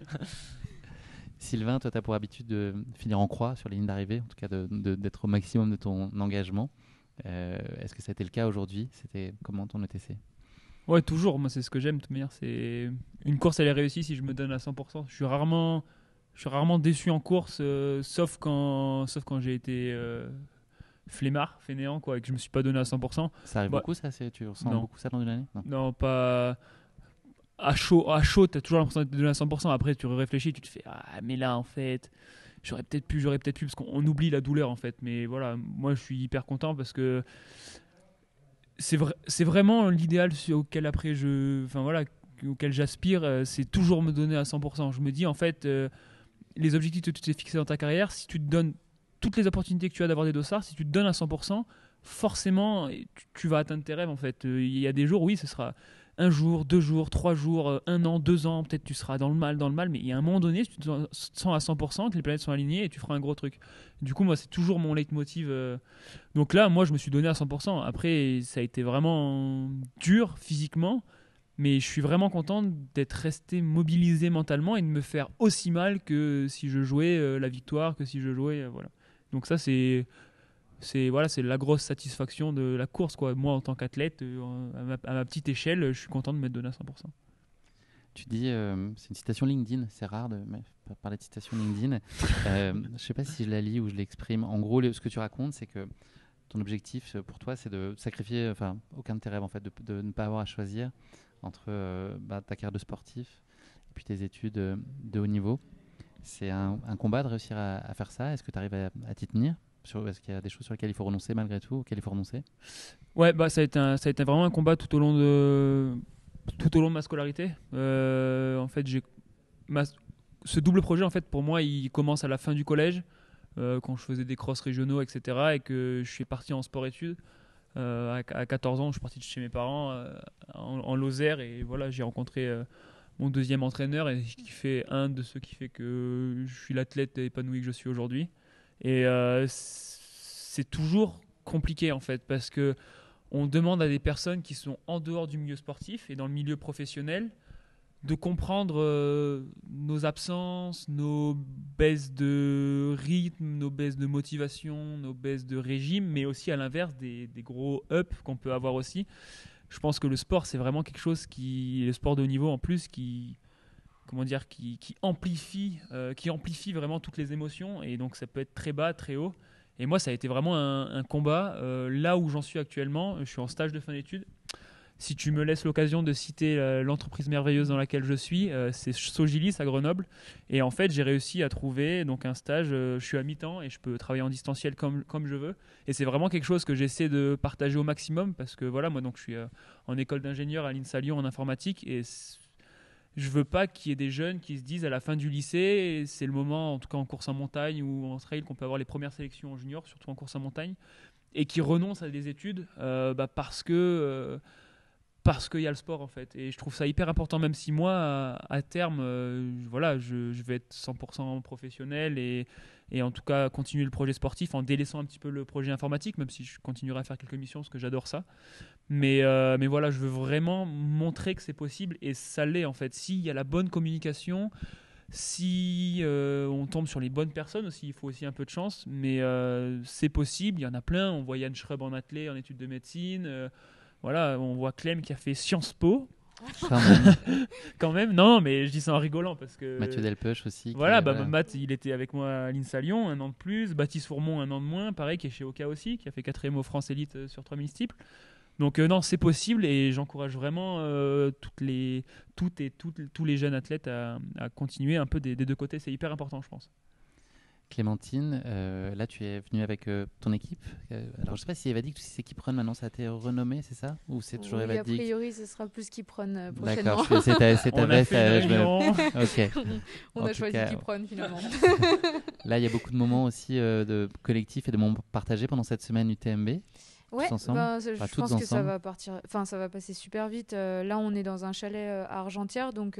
Sylvain, toi, tu as pour habitude de finir en croix sur les lignes d'arrivée, en tout cas d'être au maximum de ton engagement. Est-ce que ça a été le cas aujourd'hui ? C'était comment ton ETC ? Ouais, toujours. Moi, c'est ce que j'aime. De toute manière, c'est une course, elle est réussie si je me donne à 100%. Je suis rarement déçu en course, sauf quand j'ai été flemmard, fainéant, quoi, et que je me suis pas donné à 100%. Ça arrive beaucoup, ça ? Tu ressens beaucoup ça dans une année ? Non, pas. À chaud, tu as toujours l'impression d'être donné à 100%. Après, tu réfléchis, tu te fais mais là, en fait, j'aurais peut-être pu, parce qu'on oublie la douleur, en fait. Mais voilà, moi, je suis hyper content parce que c'est vraiment l'idéal auquel après auquel j'aspire. C'est toujours me donner à 100%. Je me dis, en fait, les objectifs que tu t'es fixés dans ta carrière, si tu te donnes toutes les opportunités que tu as d'avoir des dossards, si tu te donnes à 100%, forcément, tu vas atteindre tes rêves, en fait. Il y a des jours, oui, ce sera 1 jour, 2 jours, 3 jours, 1 an, 2 ans, peut-être tu seras dans le mal, mais il y a un moment donné, si tu te sens à 100%, que les planètes sont alignées et tu feras un gros truc. Du coup, moi, c'est toujours mon leitmotiv. Donc là, moi, je me suis donné à 100%. Après, ça a été vraiment dur physiquement, mais je suis vraiment content d'être resté mobilisé mentalement et de me faire aussi mal que si je jouais la victoire, que si je jouais... voilà. Donc ça, c'est la grosse satisfaction de la course, quoi. Moi, en tant qu'athlète, à ma petite échelle, je suis content de m'être donné à 100%. Tu dis, c'est une citation LinkedIn, c'est rare de parler de citation LinkedIn. Je ne sais pas si je la lis ou je l'exprime. En gros, ce que tu racontes, c'est que ton objectif pour toi, c'est de sacrifier, aucun de tes rêves, en fait, de ne pas avoir à choisir entre ta carrière de sportif et puis tes études de haut niveau. C'est un combat de réussir à faire ça. Est-ce que tu arrives à t'y tenir ? Est-ce qu'il y a des choses sur lesquelles il faut renoncer malgré tout, auxquelles il faut renoncer ? Ouais, ça a été vraiment un combat tout au long de ma scolarité. En fait, ce double projet, en fait, pour moi, il commence à la fin du collège, quand je faisais des crosses régionaux, etc., et que je suis parti en sport-études. À 14 ans, je suis parti de chez mes parents en Lozère, et voilà, j'ai rencontré mon deuxième entraîneur, et qui fait un de ceux qui fait que je suis l'athlète épanoui que je suis aujourd'hui. Et c'est toujours compliqué, en fait, parce que on demande à des personnes qui sont en dehors du milieu sportif et dans le milieu professionnel de comprendre nos absences, nos baisses de rythme, nos baisses de motivation, nos baisses de régime, mais aussi à l'inverse des gros ups qu'on peut avoir aussi. Je pense que le sport, c'est vraiment quelque chose le sport de haut niveau en plus, qui amplifie vraiment toutes les émotions, et donc ça peut être très bas, très haut. Et moi, ça a été vraiment un combat. Là où j'en suis actuellement, je suis en stage de fin d'études. Si tu me laisses l'occasion de citer l'entreprise merveilleuse dans laquelle je suis, c'est Sogilis à Grenoble. Et en fait, j'ai réussi à trouver donc un stage. Je suis à mi-temps et je peux travailler en distanciel comme je veux. Et c'est vraiment quelque chose que j'essaie de partager au maximum, parce que voilà, moi donc je suis en école d'ingénieur à l'INSA Lyon en informatique, et je veux pas qu'il y ait des jeunes qui se disent à la fin du lycée, c'est le moment, en tout cas en course en montagne ou en trail, qu'on peut avoir les premières sélections en junior, surtout en course en montagne, et qui renoncent à des études parce que parce qu'il y a le sport en fait. Et je trouve ça hyper important, même si moi, à terme, voilà, je vais être 100% professionnel et en tout cas continuer le projet sportif en délaissant un petit peu le projet informatique, même si je continuerai à faire quelques missions parce que j'adore ça. Mais voilà, je veux vraiment montrer que c'est possible et ça l'est en fait. S'il y a la bonne communication, si on tombe sur les bonnes personnes aussi, il faut aussi un peu de chance, mais c'est possible, il y en a plein. On voit Yann Schrub en athlée, en études de médecine. Voilà, on voit Clem qui a fait Sciences Po. Quand même. Quand même, non, mais je dis ça en rigolant parce que. Mathieu Delpech aussi. Voilà, Matt, il était avec moi à l'INSA Lyon, 1 an de plus. Baptiste Fourmont, 1 an de moins, pareil, qui est chez Oka aussi, qui a fait 4e au France Elite sur 3000 steeples. Donc non, c'est possible et j'encourage vraiment tous les jeunes athlètes à continuer un peu des 2 côtés. C'est hyper important, je pense. Clémentine, là tu es venue avec ton équipe. Alors je ne sais pas si Evadik, si c'est Keep Run maintenant ça a été renommé, c'est ça? Ou c'est toujours Oui, a Evadik? priori, ce sera plus Keep Run prochainement. D'accord, c'est ta On a veste. fait une réunion. Ok. On En a tout choisi cas, Keep Run finalement. Là, il y a beaucoup de moments aussi de collectifs et de moments partagés pendant cette semaine UTMB. Ouais, ensemble je toutes pense que ça ensemble. va partir. Enfin, ça va passer super vite. Là, on est dans un chalet à Argentière, donc.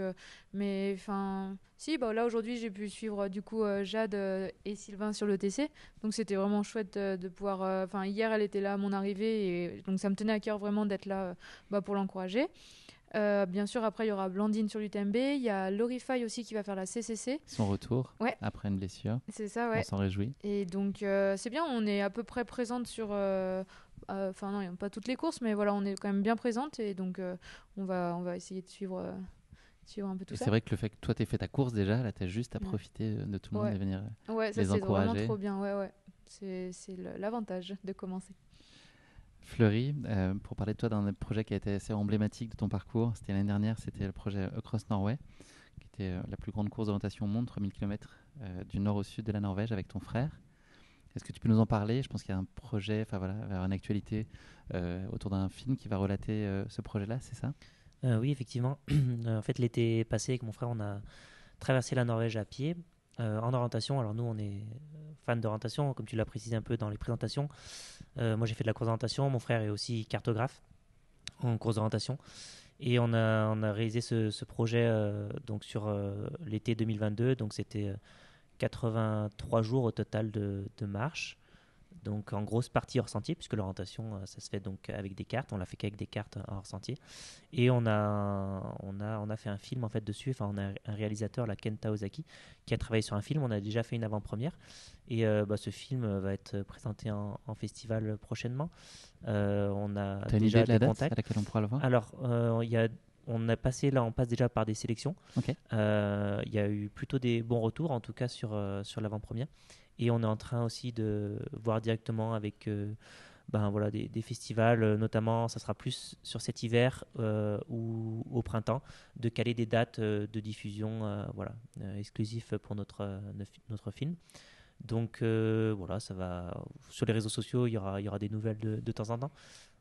Mais enfin, si, bah là aujourd'hui, j'ai pu suivre du coup Jade et Sylvain sur le TC, donc c'était vraiment chouette de pouvoir. Enfin, hier, elle était là à mon arrivée, et donc ça me tenait à cœur vraiment d'être là pour l'encourager. Bien sûr, après, il y aura Blandine sur l'UTMB. Il y a Lorify aussi qui va faire la CCC. Son retour Ouais. après une blessure. C'est ça, ouais. On s'en réjouit. Et donc, c'est bien, on est à peu près présente sur. Enfin, non, il n'y a pas toutes les courses, mais voilà, on est quand même bien présente. Et donc, on va essayer de suivre un peu tout Et ça. c'est vrai que le fait que toi, tu aies fait ta course déjà, là, tu as juste à profiter de tout le monde et venir Ouais, ça les c'est encourager. vraiment trop bien. Ouais. C'est l'avantage de commencer. Fleury, pour parler de toi d'un projet qui a été assez emblématique de ton parcours, c'était l'année dernière, c'était le projet Across Norway, qui était la plus grande course d'orientation au monde, 3000 km du nord au sud de la Norvège avec ton frère. Est-ce que tu peux nous en parler? Je pense qu'il y a un projet, vers une actualité autour d'un film qui va relater ce projet-là, c'est ça? Oui, effectivement. En fait, l'été passé, avec mon frère, on a traversé la Norvège à pied en orientation. Alors nous, on est fans d'orientation, comme tu l'as précisé un peu dans les présentations. Moi, j'ai fait de la course d'orientation. Mon frère est aussi cartographe en course d'orientation. Et on a réalisé ce projet donc sur l'été 2022. Donc c'était 83 jours au total de marche. Donc en grosse partie hors sentier, puisque l'orientation, ça se fait donc avec des cartes. On l'a fait qu'avec des cartes hors sentier. Et on a fait un film en fait dessus. Enfin, on a un réalisateur, la Kenta Ozaki, qui a travaillé sur un film. On a déjà fait une avant-première. Et ce film va être présenté en festival prochainement. On a T'as une déjà idée de la des date contacts. à laquelle on pourra le voir? Alors, on passe déjà par des sélections. Ok. Il y a eu plutôt des bons retours, en tout cas sur l'avant-première. Et on est en train aussi de voir directement avec des festivals, notamment, ça sera plus sur cet hiver ou au printemps, de caler des dates de diffusion exclusives pour notre film. Donc voilà, ça va sur les réseaux sociaux, il y aura des nouvelles de temps en temps.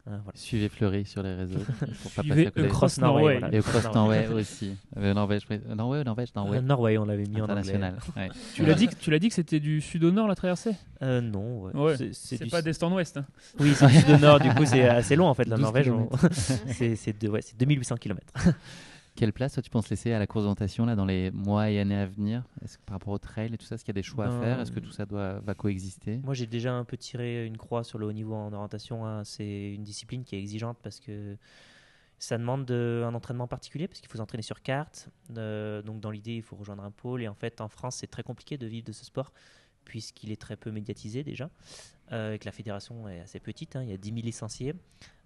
Voilà. Suivez Fleury sur les réseaux pour pas Suivez passer à côté. Across Norway. Et Across Norway aussi. Norvège, Norway, on l'avait mis en anglais. international. Ouais. Tu l'as dit que c'était du sud au nord la traversée? Non, Ouais. c'est pas d'est en ouest. Hein. Oui, c'est du sud au nord, du coup c'est assez long en fait la 12 Norvège. kilomètres. C'est 2800 km. Quelle place toi tu penses laisser à la course d'orientation là dans les mois et années à venir? Est-ce que par rapport au trail et tout ça, est-ce qu'il y a des choix à faire? Est-ce que tout ça va coexister? Moi j'ai déjà un peu tiré une croix sur le haut niveau en orientation. Hein. C'est une discipline qui est exigeante parce que ça demande un entraînement particulier parce qu'il faut s'entraîner sur carte. Donc dans l'idée il faut rejoindre un pôle et en fait en France c'est très compliqué de vivre de ce sport puisqu'il est très peu médiatisé déjà et que la fédération est assez petite. Hein. Il y a 10 000 licenciés.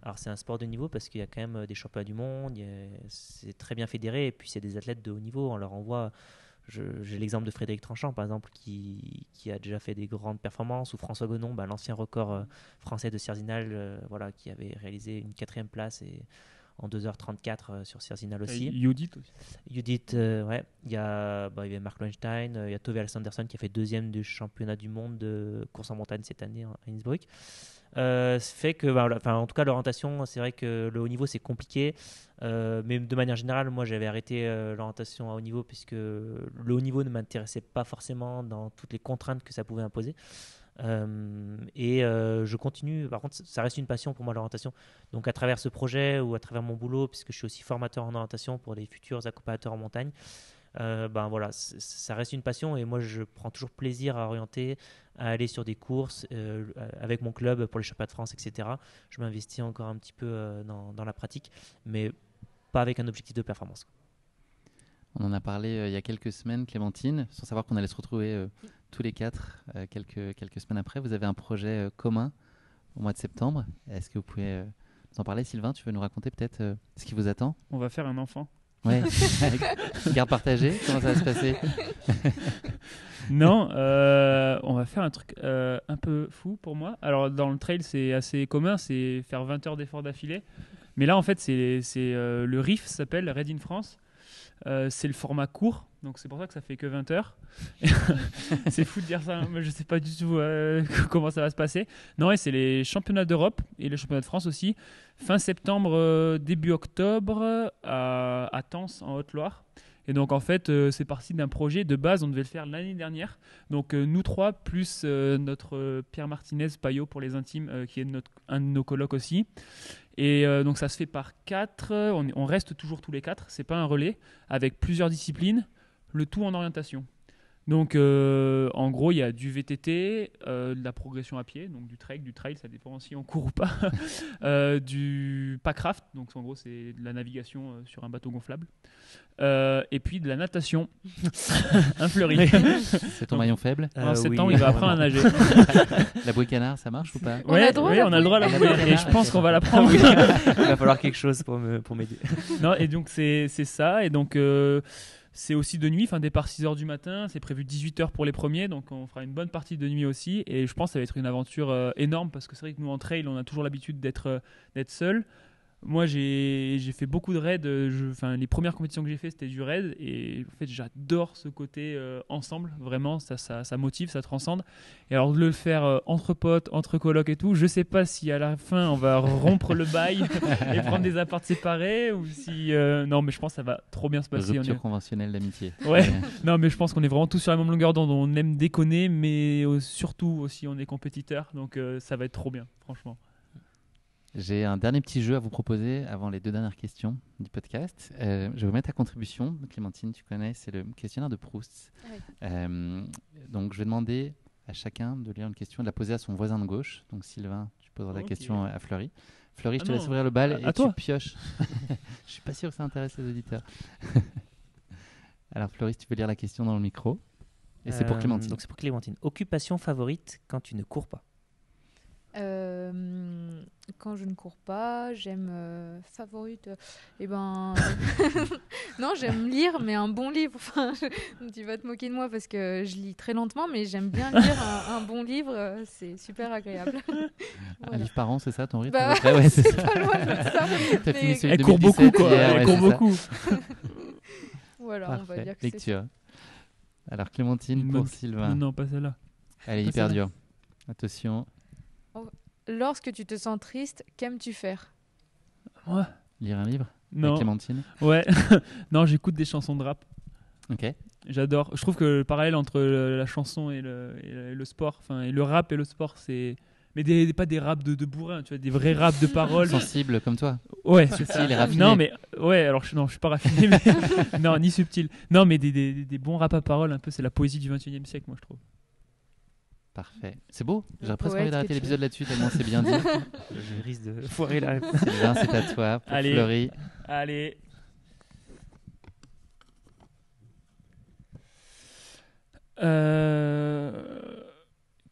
Alors c'est un sport de niveau parce qu'il y a quand même des championnats du monde, c'est très bien fédéré et puis c'est des athlètes de haut niveau. On leur envoie, j'ai l'exemple de Frédéric Tranchant par exemple qui a déjà fait des grandes performances, ou François Gonon, l'ancien record français de Cerzinal, qui avait réalisé une 4e place et en 2h34 sur Cerzinal aussi. Judith aussi. Judith, ouais. Il y a Mark Lowenstein, il y a Tove Alexandersson qui a fait 2e du championnat du monde de course en montagne cette année à Innsbruck. Fait que, en tout cas, l'orientation, c'est vrai que le haut niveau c'est compliqué, mais de manière générale, moi j'avais arrêté l'orientation à haut niveau puisque le haut niveau ne m'intéressait pas forcément dans toutes les contraintes que ça pouvait imposer. Je continue. Par contre, ça reste une passion pour moi, l'orientation. Donc, à travers ce projet ou à travers mon boulot, puisque je suis aussi formateur en orientation pour les futurs accompagnateurs en montagne, voilà, ça reste une passion et moi, je prends toujours plaisir à orienter, à aller sur des courses avec mon club pour les championnats de France, etc. Je m'investis encore un petit peu dans la pratique, mais pas avec un objectif de performance. On en a parlé il y a quelques semaines, Clémentine, sans savoir qu'on allait se retrouver tous les quatre quelques semaines après. Vous avez un projet commun au mois de septembre. Est-ce que vous pouvez nous en parler, Sylvain? Tu veux nous raconter peut-être ce qui vous attend? On va faire un enfant. Ouais, garde partagée, comment ça va se passer? Non, on va faire un truc un peu fou pour moi. Alors, dans le trail, c'est assez commun, c'est faire 20 heures d'effort d'affilée. Mais là, en fait, c'est le RIF, ça s'appelle Raid in France. C'est le format court, donc c'est pour ça que ça fait que 20 heures. C'est fou de dire ça, mais je sais pas du tout comment ça va se passer. Non, et c'est les championnats d'Europe et les championnats de France aussi. Fin septembre, début octobre, à Tence, en Haute-Loire. Et donc en fait, c'est parti d'un projet de base, on devait le faire l'année dernière. Donc nous trois, plus notre Pierre Martinez Payot pour les intimes, qui est un de nos colocs aussi. Et donc ça se fait par 4, on reste toujours tous les 4, c'est pas un relais, avec plusieurs disciplines, le tout en orientation. Donc en gros, il y a du VTT, de la progression à pied, donc du trail, ça dépend si on court ou pas, du packraft, donc en gros c'est de la navigation sur un bateau gonflable, et puis de la natation, un fleuri. C'est ton maillon faible? En septembre, oui. il va apprendre à nager. La bouée canard, ça marche ou pas? On a le droit à la on a le droit à la bouée. bouée, et je pense qu'on va la prendre. Il va falloir quelque chose pour m'aider. Non, et donc c'est ça, et donc c'est aussi de nuit, enfin départ 6h du matin, c'est prévu 18h pour les premiers, donc on fera une bonne partie de nuit aussi, et je pense que ça va être une aventure énorme, parce que c'est vrai que nous en trail, on a toujours l'habitude d'être seul. Moi, j'ai fait beaucoup de raids. Les premières compétitions que j'ai fait, c'était du raid. Et en fait, j'adore ce côté ensemble. Vraiment, ça motive, ça transcende. Et alors, de le faire entre potes, entre colocs et tout, je sais pas si à la fin, on va rompre le bail et prendre des apparts séparés. Ou si. Non, mais je pense que ça va trop bien se passer. Rupture conventionnelle d'amitié. Ouais. Non, mais je pense qu'on est vraiment tous sur la même longueur d'onde. On aime déconner, mais surtout aussi, on est compétiteurs. Donc, ça va être trop bien, franchement. J'ai un dernier petit jeu à vous proposer avant les 2 dernières questions du podcast. Je vais vous mettre à contribution. Clémentine, tu connais, c'est le questionnaire de Proust. Donc, je vais demander à chacun de lire une question et de la poser à son voisin de gauche. Donc, Sylvain, tu poseras la question à Fleury. Fleury, je te laisse ouvrir le bal et tu pioches. Je suis pas sûr que ça intéresse les auditeurs. Alors, Fleury, si tu peux lire la question dans le micro. Et c'est pour Clémentine. Donc, c'est pour Clémentine. Occupation favorite quand tu ne cours pas? Quand je ne cours pas, j'aime favorite. Non, j'aime lire, mais un bon livre. Enfin, tu vas te moquer de moi parce que je lis très lentement, mais j'aime bien lire un bon livre. C'est super agréable. Voilà. Un livre par an, c'est ça ton rythme? Ouais, c'est pas loin de ça. Elle court beaucoup, quoi. Elle court beaucoup. Voilà, parfait. On va dire que lecture. Alors Clémentine pour Sylvain. Non, pas celle-là. Elle est hyper dure. Attention. Lorsque tu te sens triste, qu'aimes-tu faire? Ouais. Lire un livre? Non. Avec Clémentine? Ouais. Non, j'écoute des chansons de rap. Ok. J'adore. Je trouve que le parallèle entre la chanson et le sport, enfin, et le rap et le sport, c'est. Mais pas des raps de bourrin, tu vois, des vrais raps de paroles. Sensible comme toi. Ouais, c'est ça. Subtil et raffiné. Non, mais ouais, alors je suis pas raffiné, mais non, ni subtil. Non, mais des bons raps à paroles, un peu, c'est la poésie du 21e siècle, moi, je trouve. Parfait. C'est beau. J'aurais presque Ouais, envie d'arrêter l'épisode là-dessus tellement c'est bien dit. Je risque de foirer la réponse. Sylvain, c'est à toi. Pour Allez. Fleury. Allez.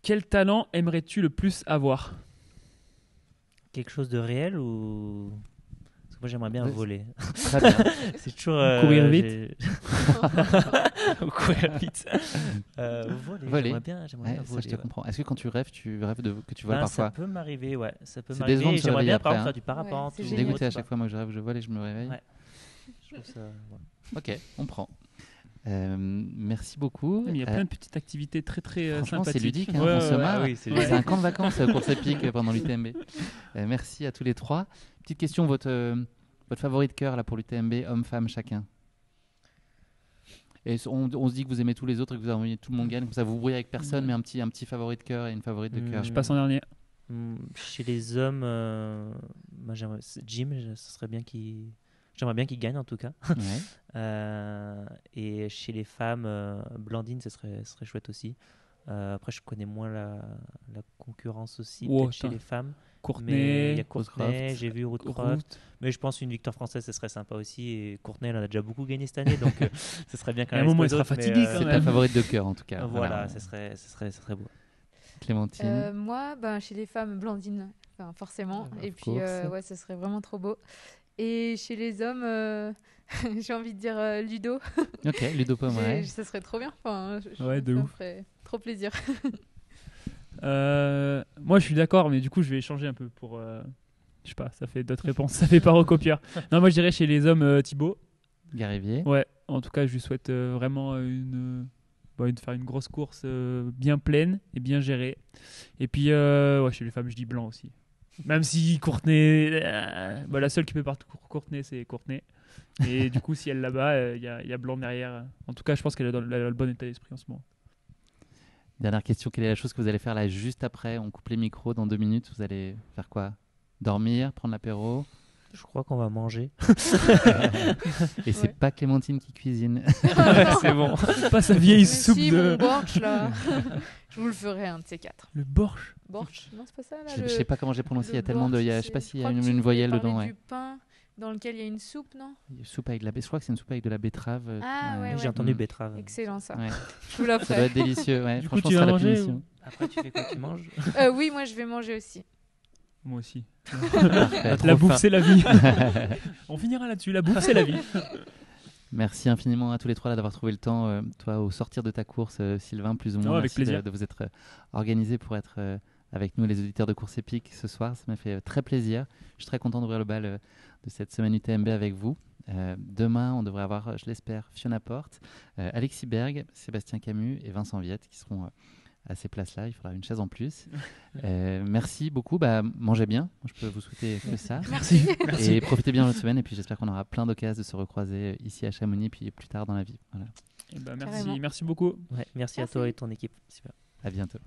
Quel talent aimerais-tu le plus avoir? Quelque chose de réel ou... Parce que moi j'aimerais bien voler. Très bien. C'est toujours... Courir vite. Courir vite. Voler. J'aimerais bien Ouais, voler. ça, je te comprends. Est-ce que quand tu rêves que tu voles Ça parfois? peut m'arriver, ouais. Ça peut C'est m'arriver. décevant de se J'aimerais réveiller bien par après, exemple faire du parapente. Ouais, c'est Je ou suis génial. dégoûté à autre, chaque fois. Moi, je rêve, je vole et je me réveille. Ouais. Je trouve ça... ouais. Ok, on prend. Merci beaucoup. Il y a plein de petites activités très très Franchement, sympathiques. c'est ludique, hein, Ouais, on se ouais, marre. oui, c'est C'est un camp de vacances pour épique pendant l'UTMB. Merci à tous les trois. Petite question, votre favori de cœur là, pour l'UTMB, homme-femme chacun? Et on se dit que vous aimez tous les autres et que vous avez envie que tout le monde gagne. Comme ça, vous vous brouillez avec personne, mais un petit favori de cœur et une favorite de cœur. Je passe en dernier. Chez les hommes, moi, Jim, j'aimerais bien qu'il gagne en tout cas. Ouais. Et chez les femmes, Blandine, ce serait chouette aussi. Après, je connais moins la concurrence aussi, peut-être chez les femmes. Mais Courtenay, il y a Courtenay, Woodcroft. j'ai vu Woodcroft. Mais je pense une victoire française, ce serait sympa aussi. Et Courtenay, elle en a déjà beaucoup gagné cette année, donc ce serait bien quand À un même. moment, elle sera fatiguée quand C'est même. ta favorite de cœur en tout cas. Voilà, ce serait beau. Clémentine. Moi, chez les femmes, Blandine, forcément. Of Et puis, course. ouais, ce serait vraiment trop beau. Et chez les hommes, j'ai envie de dire Ludo. Ok, Ludo Pomeray. Ça serait trop bien. Ouais, de ça me ouf. ferait trop plaisir. Moi, je suis d'accord, mais du coup, je vais échanger un peu pour. Je sais pas, ça fait d'autres réponses, ça fait pas recopieur. Non, moi, je dirais chez les hommes Thibaut. Garivier. Ouais, en tout cas, je lui souhaite vraiment de faire une grosse course bien pleine et bien gérée. Et puis, chez les femmes, je dis blanc aussi. Même si Courtenay, la seule qui peut partir Courtenay, c'est Courtenay. Et du coup, si elle là-bas, il y a blanc derrière. En tout cas, je pense qu'elle a le bon état d'esprit en ce moment. Dernière question, quelle est la chose que vous allez faire là juste après? On coupe les micros dans 2 minutes. Vous allez faire quoi? Dormir, prendre l'apéro? Je crois qu'on va manger. Et c'est pas Clémentine qui cuisine. C'est bon. Pas sa vieille Mais soupe si, de. mon borsch, là. Je vous le ferai, un de ces 4. Le borsch. Borsch, non, c'est pas ça, là. Je sais pas comment j'ai prononcé. Il y a le tellement de. borsch, Je sais pas s'il y a je crois que une tu voyelle voulais dedans. parler Ouais. du pain dans lequel il y a une soupe, non? Soupe avec je crois que c'est une soupe avec de la betterave. Ah, ouais, J'ai entendu Mm. betterave. Excellent, ça. Ouais. Je vous la Ça doit ferai. être délicieux. Ouais. Du coup, Franchement, tu ce sera vas la manger punition. Après, tu fais quoi? Tu manges? Oui, moi, je vais manger aussi. Moi aussi. Parfait. La bouffe, c'est la vie. On finira là-dessus. La bouffe, c'est la vie. Merci infiniment à tous les trois là, d'avoir trouvé le temps, toi au sortir de ta course, Sylvain, plus ou moins. Non, avec Merci plaisir. de vous être organisé pour être avec nous, les auditeurs de Course Épique, ce soir. Ça m'a fait très plaisir. Je suis très content d'ouvrir le bal de cette semaine UTMB avec vous. Demain, on devrait avoir, je l'espère, Fiona Porte, Alexis Berg, Sébastien Camus et Vincent Viette qui seront à ces places-là. Il faudra une chaise en plus. Merci beaucoup. Mangez bien. Moi, je peux vous souhaiter que ça. Merci. Et profitez bien de votre semaine. Et puis j'espère qu'on aura plein d'occasions de se recroiser ici à Chamonix, puis plus tard dans la vie. Voilà. Merci, Carrément. merci beaucoup. Ouais, merci à Merci. toi et ton équipe. Super. À bientôt.